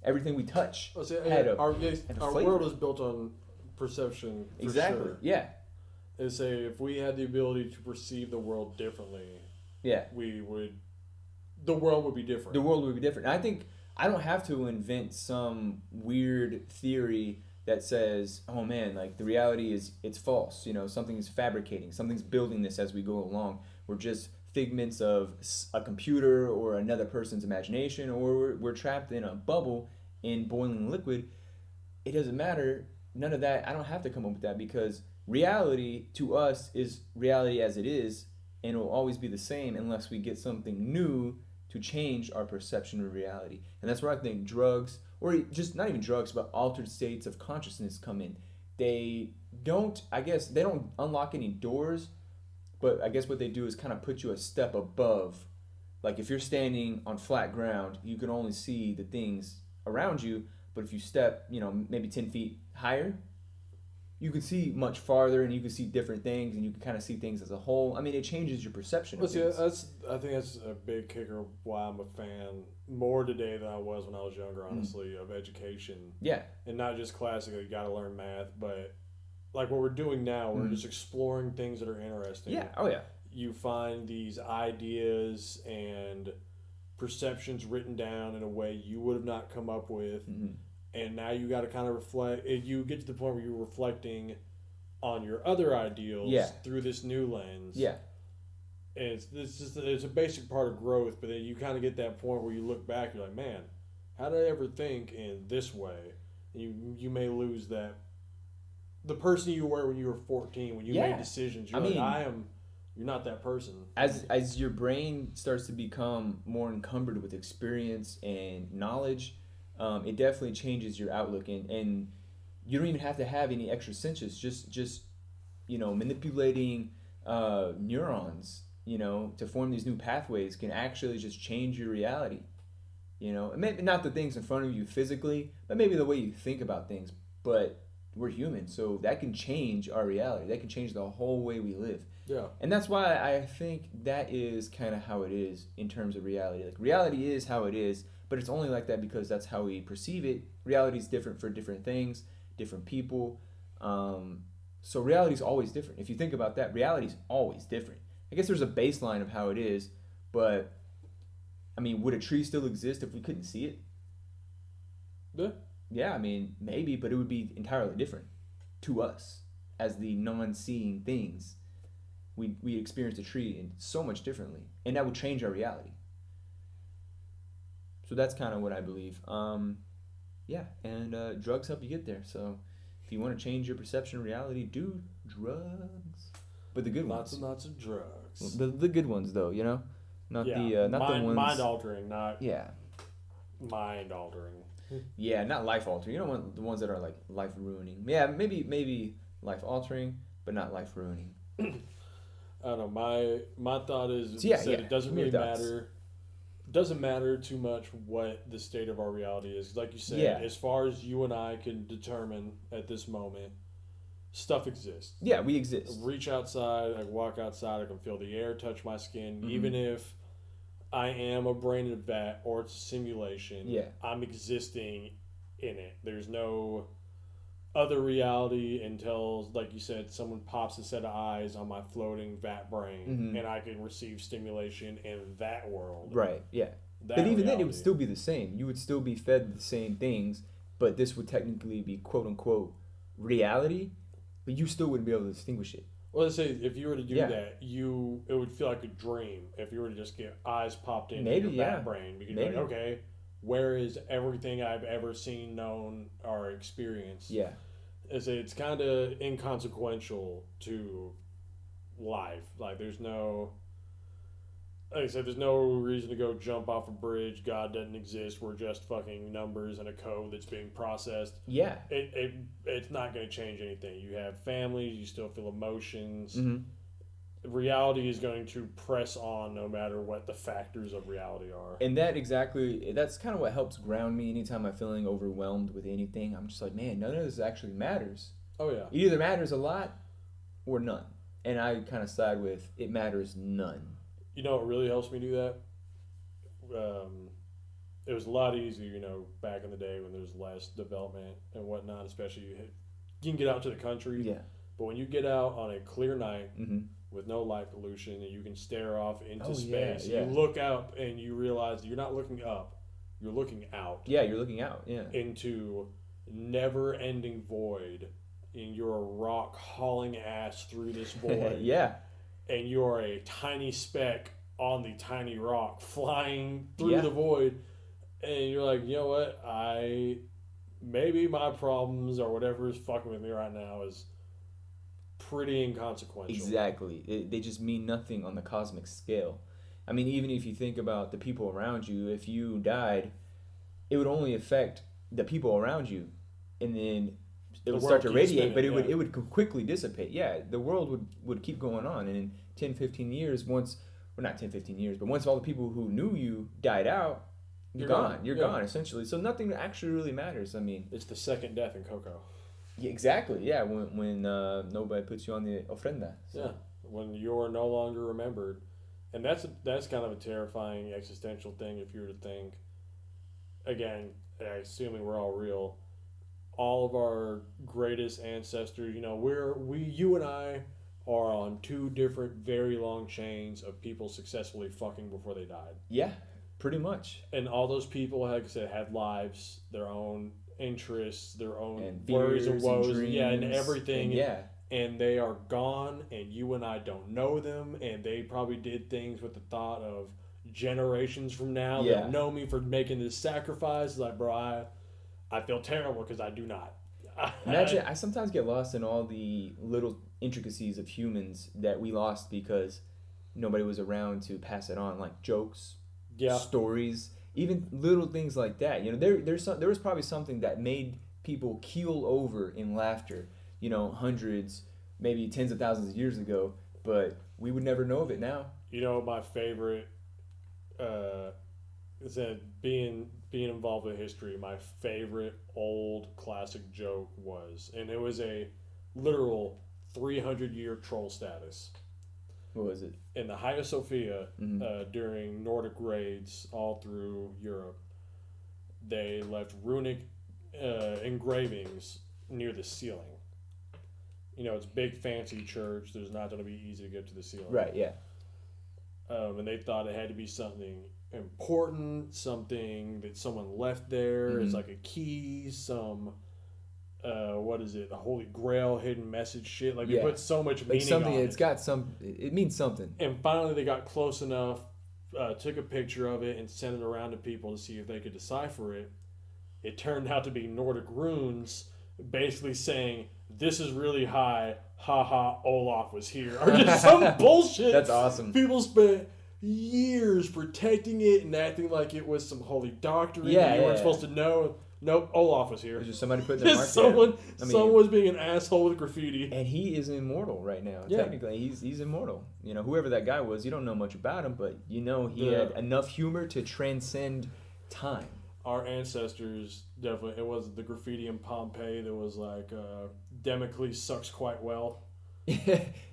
Everything we touch. Our world is built on perception. Exactly. Sure. Yeah. And say if we had the ability to perceive the world differently, we would. The world would be different. The world would be different. And I think I don't have to invent some weird theory that says, oh man, like the reality is it's false. Something's fabricating. Something's building this as we go along. We're just figments of a computer or another person's imagination, or we're trapped in a bubble in boiling liquid. It doesn't matter. None of that. I don't have to come up with that because reality to us is reality as it is, and it will always be the same unless we get something new to change our perception of reality. And that's where I think drugs, or just not even drugs, but altered states of consciousness come in. They don't unlock any doors, but I guess what they do is kind of put you a step above. Like if you're standing on flat ground, you can only see the things around you, but if you step, maybe 10 feet higher, you can see much farther, and you can see different things, and you can kind of see things as a whole. I mean, it changes your perception of things. I think that's a big kicker why I'm a fan more today than I was when I was younger, honestly, of education. Yeah. And not just classically, you got to learn math, but like what we're doing now, we're just exploring things that are interesting. Yeah. Oh, yeah. You find these ideas and perceptions written down in a way you would have not come up with, Mm-hmm. and now you got to kind of reflect. You get to the point where you're reflecting on your other ideals Yeah. through this new lens. Yeah. And it's a basic part of growth, but then you kind of get that point where you look back, you're like, man, how did I ever think in this way? And you may lose that. The person you were when you were 14, when you Yeah. made decisions, you're I mean, you're not that person. As your brain starts to become more encumbered with experience and knowledge, it definitely changes your outlook, and you don't even have to have any extra senses. Just manipulating neurons, to form these new pathways can actually just change your reality. And maybe not the things in front of you physically, but maybe the way you think about things. But we're human, so that can change our reality. That can change the whole way we live. Yeah. And that's why I think that is kind of how it is in terms of reality. Like, reality is how it is, but it's only like that because that's how we perceive it. Reality is different for different things, different people. So reality is always different. If you think about that, reality is always different. I guess there's a baseline of how it is, but I mean, would a tree still exist if we couldn't see it? Yeah. Yeah, I mean, maybe, but it would be entirely different to us as the non-seeing things. We experience the tree in so much differently, and that would change our reality. So that's kind of what I believe. Yeah, and drugs help you get there. So if you want to change your perception of reality, do drugs, but the good Lots ones. and lots of drugs. The good ones, though, not the ones. Mind altering, not Yeah. mind altering. Yeah, not life altering. You don't want the ones that are like life ruining. Yeah, maybe life altering, but not life ruining. I don't know. My thought is So, yeah, it doesn't give me really your thoughts. matter. Doesn't matter too much what the state of our reality is. Like you said, Yeah. as far as you and I can determine at this moment, stuff exists. Yeah, we exist. Reach outside, I walk outside, I can feel the air touch my skin, Mhm. even if I am a brain in a vat or it's a simulation. Yeah. I'm existing in it. There's no other reality until, like you said, someone pops a set of eyes on my floating vat brain, Mhm. and I can receive stimulation in that world. Right. Yeah. That But even then, it reality. would still be the same. You would still be fed the same things, but this would technically be quote unquote reality, but you still wouldn't be able to distinguish it. Well, let's say if you were to do Yeah. that, it would feel like a dream if you were to just get eyes popped into Maybe, your yeah. bat brain. Because Maybe. you're like, okay, where is everything I've ever seen, known, or experienced? Yeah. It's kind of inconsequential to life. Like, there's no, like I said, there's no reason to go jump off a bridge. God doesn't exist. We're just fucking numbers and a code that's being processed. Yeah. It's not going to change anything. You have families. You still feel emotions. Mm-hmm. Reality is going to press on no matter what the factors of reality are. And that's kind of what helps ground me anytime I'm feeling overwhelmed with anything. I'm just like, man, none of this actually matters. Oh yeah. It either matters a lot or none. And I kind of side with it matters none. You know what really helps me do that? It was a lot easier, back in the day when there's less development and whatnot, especially you can get out to the country. Yeah. But when you get out on a clear night Mm-hmm. with no light pollution and you can stare off into Oh, yeah, space, yeah. you look up and you realize you're not looking up, you're looking out. Yeah, you're looking out. Yeah. Into never-ending void, and you're a rock hauling ass through this void. Yeah. And you're a tiny speck on the tiny rock flying through Yeah. the void, and you're like, you know what? Maybe my problems or whatever is fucking with me right now is pretty inconsequential. Exactly. They just mean nothing on the cosmic scale. I mean, even if you think about the people around you, if you died, it would only affect the people around you, and then it would start to world keeps radiate, but spinning, it would quickly dissipate. Yeah, the world would keep going on, and in 10, 15 years, once not 10, 15 years, but once all the people who knew you died out, you're gone. You're gone, essentially. So nothing actually really matters. I mean, It's the second death in Coco. yeah, exactly. Yeah, when nobody puts you on the ofrenda. So. Yeah, when you're no longer remembered, and that's kind of a terrifying existential thing if you were to think. Again, assuming we're all real, all of our greatest ancestors, you and I are on two different very long chains of people successfully fucking before they died. Yeah. Pretty much. And all those people, like I said, had lives, their own interests, their own And worries and fears woes, and and dreams, everything. and yeah. And they are gone, and you and I don't know them, and they probably did things with the thought of generations from now. Yeah. They'll know me for making this sacrifice. Like, bro, I feel terrible because I do not. Imagine, I sometimes get lost in all the little intricacies of humans that we lost because nobody was around to pass it on, like jokes, Yeah. stories, even little things like that. You know, there was probably something that made people keel over in laughter, you know, hundreds, maybe tens of thousands of years ago, but we would never know of it now. You know, my favorite is that being involved with history, my favorite old classic joke was, and it was a literal 300-year troll status. What was it? In the Hagia Sophia, Mhm. during Nordic raids all through Europe, they left runic engravings near the ceiling. You know, it's a big fancy church. There's not going to be easy to get to the ceiling. Right, yeah. And they thought it had to be something important, something that someone left there. It's Mhm. like a key, some what is it, the Holy Grail, hidden message shit. Like, they Yeah. put so much Like meaning something, on it's it. got some, it means something. And finally, they got close enough, took a picture of it, and sent it around to people to see if they could decipher it. It turned out to be Nordic runes, basically saying, "This is really high. Haha, Olaf was here." Or just some bullshit. That's awesome. People spent years protecting it and acting like it was some holy doctrine Yeah, that you weren't yeah. supposed to know. Nope, Olaf was It here. was just somebody putting their mark Just there. someone was being an asshole with graffiti. And he is immortal right now. Yeah. Technically, he's immortal. You know, whoever that guy was, you don't know much about him, but you know he Yeah. had enough humor to transcend time. Our ancestors definitely. It was the graffiti in Pompeii that was like Democles sucks quite well.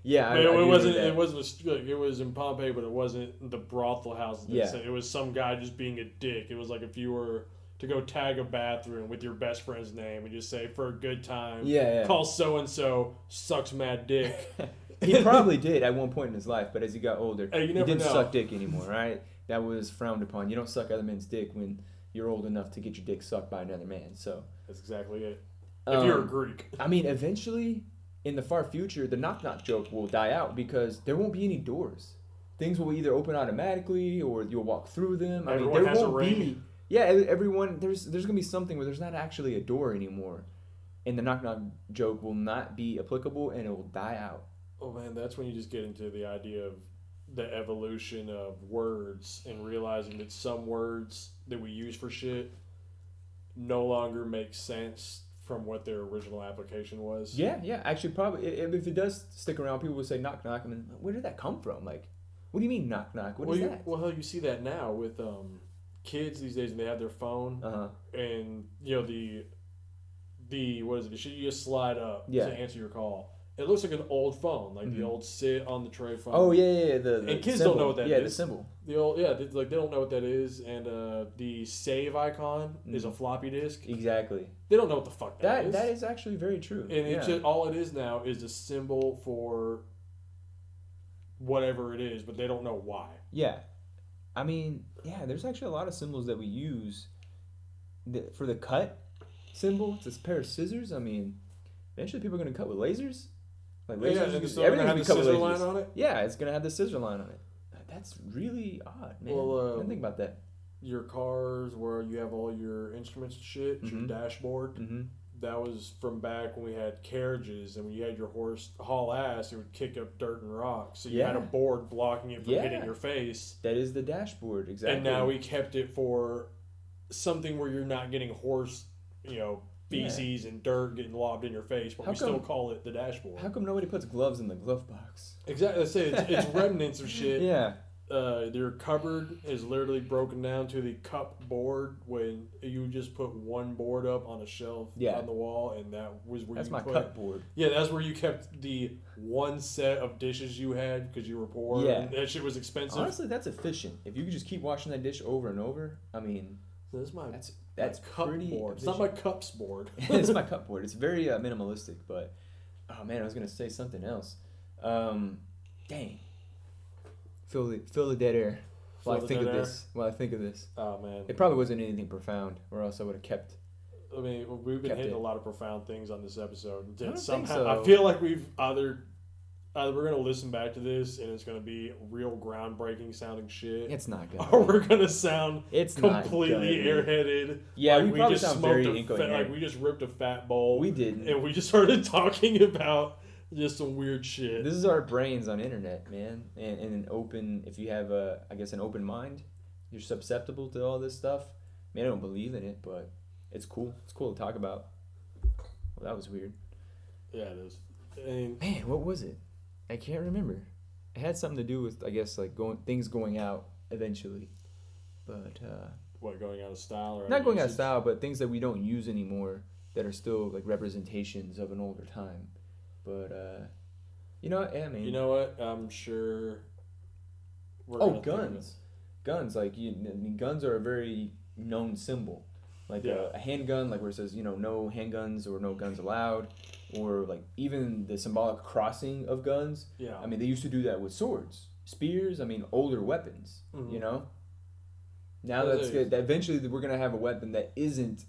Yeah, I It do wasn't. remember It wasn't. It was in Pompeii, but it wasn't the brothel house. Yeah. It was some guy just being a dick. It was like if you were to go tag a bathroom with your best friend's name and just say for a good time, Yeah. call so and so sucks mad dick. He probably did at one point in his life, but as he got older, Hey, you he never didn't know. suck dick anymore, right? That was frowned upon. You don't suck other men's dick when you're old enough to get your dick sucked by another man. So, That's exactly it. If you're a um, Greek, I mean, eventually, in the far future, the knock knock joke will die out because there won't be any doors. Things will either open automatically or you'll walk through them. I Everyone mean, there has a won't ring. be. Yeah, everyone. There's gonna be something where there's not actually a door anymore, and the knock knock joke will not be applicable and it will die out. oh man, that's when you just get into the idea of the evolution of words and realizing that some words that we use for shit no longer make sense from what their original application was. Yeah. Actually, probably if it does stick around, people will say knock knock, and then where did that come from? Like, what do you mean knock knock? What is that? Well, hell, you see that now with kids these days, and they have their phone, and you know the what is it? The shit you just slide up Yeah. to answer your call. It looks like an old phone, like the Mhm. old sit on the tray phone. Oh yeah. The And kids symbol. don't know what that yeah, is. the symbol. The old they don't know what that is, and the save icon is a floppy disk. Exactly. They don't know what the fuck that is. That is actually very true. And yeah. it's just, all it is now is a symbol for whatever it is, but they don't know why. Yeah. I mean, yeah, there's actually a lot of symbols that we use for the cut symbol. It's this pair of scissors. I mean, eventually people are going to cut with lasers. Like Yeah, lasers, and it's still gonna have the cut with scissor lasers. line on it. Yeah, it's going to have the scissor line on it. That's really odd, man. Well, I didn't think about that. Your cars, where you have all your instruments and shit, your Mhm. dashboard. Mm-hmm. That was from back when we had carriages, and when you had your horse haul ass, it would kick up dirt and rocks. So you had a Yeah. board blocking it from Yeah. hitting your face. That is the dashboard, exactly. And now we kept it for something where you're not getting horse, feces and dirt getting lobbed in your face, but How we still come- call it the dashboard. How come nobody puts gloves in the glove box? Exactly. Let's say it's remnants of shit. Yeah. Their cupboard is literally broken down to the cup board when you just put one board up on a shelf Yeah. on the wall, and that was where That's you my put. cut board. Yeah, that's where you kept the one set of dishes you had because you were poor. Yeah. And that shit was expensive. Honestly, that's efficient. If you could just keep washing that dish over and over, I mean, This is my that's cup pretty board. It's efficient. not my cups board. It's my cup board. It's very minimalistic, but oh man, I was gonna say something else. Dang, fill the dead air. while I the think of dead air. this. While I think of this, Oh man, it probably wasn't anything profound, or else I would have kept. I mean, we've been Kept hitting it. a lot of profound things on this episode. I don't Somehow, think so. I feel like we've either we're gonna listen back to this and it's gonna be real groundbreaking sounding shit, It's not good. or we're gonna sound It's not completely gonna be. airheaded. Yeah, like we probably just sound smoked very a incoherent. like we just ripped a fat bowl. We didn't. and we just started talking about just some weird shit. This is our brains on internet, man, and an open. If you have an open mind, you're susceptible to all this stuff. I mean, I don't believe in it, but it's cool. It's cool to talk about. Well, that was weird. Yeah, it is. I mean, Man, what was it? I can't remember. It had something to do with, I guess, like things going out eventually, but what, going out of style or not going out of usage? style, but things that we don't use anymore that are still like representations of an older time. But you know, what? Yeah, I mean, You know what? I'm sure. We're oh, gonna think of it. guns. Like I mean, guns are a very known symbol. Like Yeah. a handgun, like where it says, no handguns or no guns allowed, or like even the symbolic crossing of guns. Yeah. I mean, they used to do that with swords, spears. I mean, older weapons. Mhm. You know. Now Well, that's there good. That eventually we're gonna have a weapon that isn't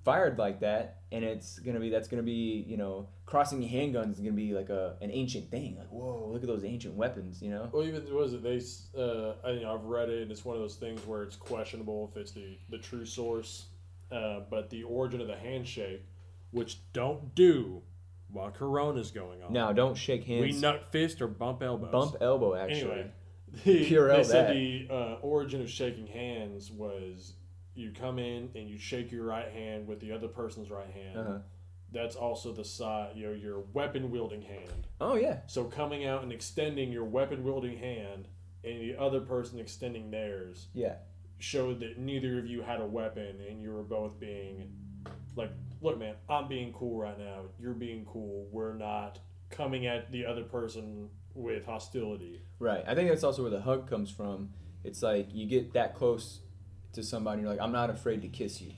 fired like that, and that's gonna be crossing handguns is gonna be like an ancient thing. Like, whoa, look at those ancient weapons. Well, even what was it? I've read it, and it's one of those things where it's questionable if it's the true source. But the origin of the handshake, which don't do while Corona's going on. Now, don't shake hands. We nut fist or bump elbows. Bump elbow, actually. Anyway, Pure they L said that. the origin of shaking hands was you come in and you shake your right hand with the other person's right hand. Uh-huh. That's also the side, your weapon wielding hand. Oh yeah. So coming out and extending your weapon wielding hand and the other person extending theirs Yeah. showed that neither of you had a weapon and you were both being like, look, man, I'm being cool right now. You're being cool. We're not coming at the other person with hostility. Right. I think that's also where the hug comes from. It's like you get that close to somebody and you're like, I'm not afraid to kiss you.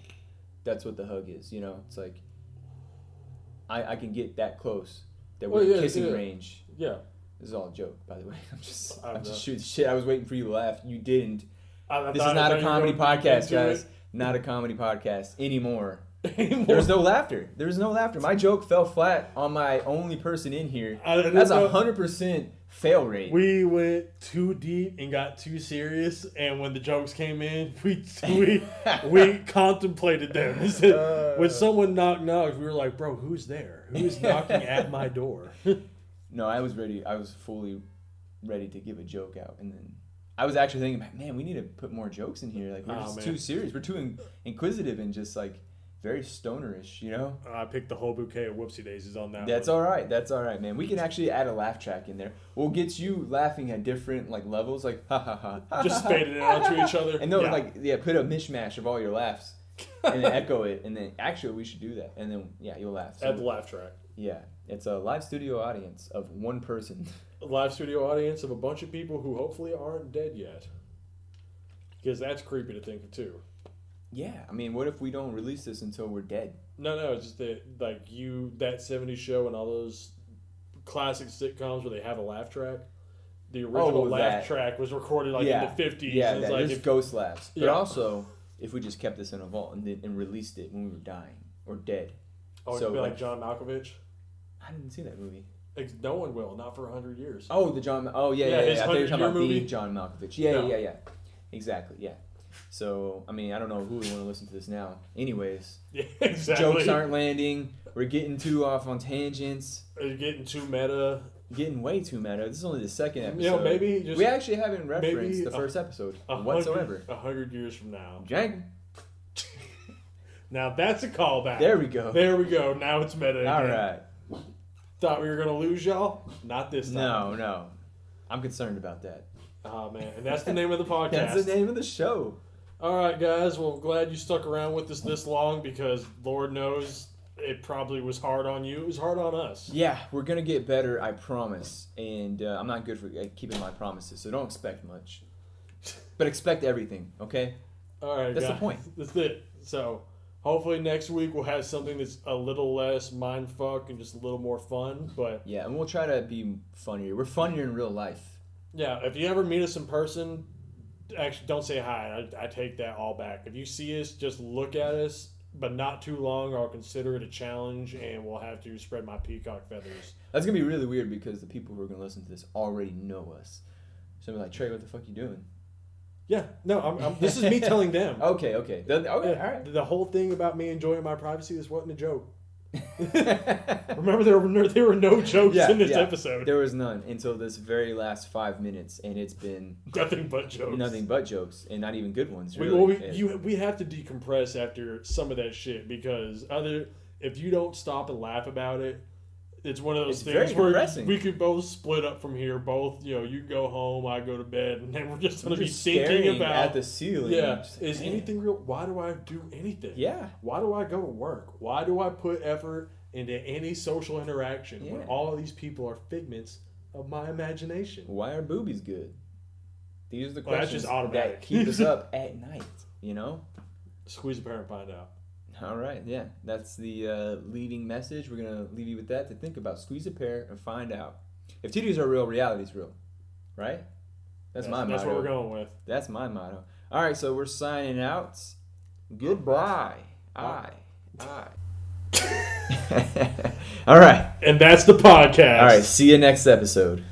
That's what the hug is, It's like I can get that close that we're in kissing range. Yeah. This is all a joke, by the way. I'm just know. shooting shit. I was waiting for you to laugh. You didn't. I This is thought not a you were comedy going podcast, into guys. it. Not a comedy podcast anymore. Anymore. There's no laughter. There's no laughter. My joke fell flat on my only person in here. That's 100% fail rate. We went too deep and got too serious, and when the jokes came in, we contemplated them. When someone knocked, we were like, "Bro, who's there? Who's knocking at my door?" No, I was ready. I was fully ready to give a joke out, and then I was actually thinking, man, we need to put more jokes in here. Like we're just too serious. We're too inquisitive and just like very stonerish, I picked the whole bouquet of whoopsie daisies on that. That's one. all right. That's all right, man. We can actually add a laugh track in there. We'll get you laughing at different like levels, like ha ha ha. Just faded it onto each other. And then put a mishmash of all your laughs, and then echo it, and then actually we should do that, and then you'll laugh. So, Add the laugh track. yeah, it's a live studio audience of one person. A live studio audience of a bunch of people who hopefully aren't dead yet. Because that's creepy to think of too. Yeah, I mean, what if we don't release this until we're dead? No, it's just that that 70s show and all those classic sitcoms where they have a laugh track. The original laugh track was recorded in the 50s. Yeah, and it's there's ghost laughs. But Yeah. also, if we just kept this in a vault and released it when we were dying or dead. Oh, so, it'd be like like- John Malkovich. I didn't see that movie. No one will, not for 100 years. Oh, the John. Oh, yeah. his I thought you were talking 100-year about movie. the John Malkovich. No. Yeah. Exactly. Yeah. So, I mean, I don't know who would want to listen to this now. Anyways, Yeah, exactly. jokes aren't landing. We're getting too off on tangents. You're getting too meta. Getting way too meta. This is only the second episode. Maybe just we actually haven't referenced maybe the first episode 100 whatsoever. 100 years from now. Dragon. Now that's a callback. There we go. There we go. Now it's meta again. All right. Thought we were going to lose y'all? Not this time. No. I'm concerned about that. Oh, man. And that's the name of the podcast. That's the name of the show. All right, guys. Well, glad you stuck around with us this long because Lord knows it probably was hard on you. It was hard on us. Yeah, we're going to get better, I promise. And I'm not good for keeping my promises, so don't expect much. But expect everything, okay? All right, That's the guys. point. That's it. So hopefully next week we'll have something that's a little less mindfuck and just a little more fun. But Yeah, and we'll try to be funnier. We're funnier in real life. yeah, if you ever meet us in person, actually, don't say hi. I take that all back. If you see us, just look at us, but not too long, or I'll consider it a challenge, and we'll have to spread my peacock feathers. That's going to be really weird because the people who are going to listen to this already know us. So I'm like, Trey, what the fuck you doing? Yeah, no, this is me telling them. Okay. All right. The whole thing about me enjoying my privacy, this wasn't a joke. Remember, there were no jokes in this episode. There was none until this very last 5 minutes, and it's been nothing but jokes. Nothing but jokes, and not even good ones. Really. We have to decompress after some of that shit because if you don't stop and laugh about it, it's one of those things where we could both split up from here. Both, you go home, I go to bed, and then we're just going to be thinking about at the ceiling. Yeah, is anything real? Why do I do anything? Yeah. Why do I go to work? Why do I put effort into any social interaction when all of these people are figments of my imagination? Why are boobies good? These are the questions that keep us up at night. Squeeze a pair and find out. All right, yeah, that's the leading message. We're gonna leave you with that to think about. Squeeze a pair and find out. If titties are real, reality's real, right? That's my motto. That's what we're going with. That's my motto. All right, so we're signing out. Goodbye. Aye. All right, and that's the podcast. All right, see you next episode.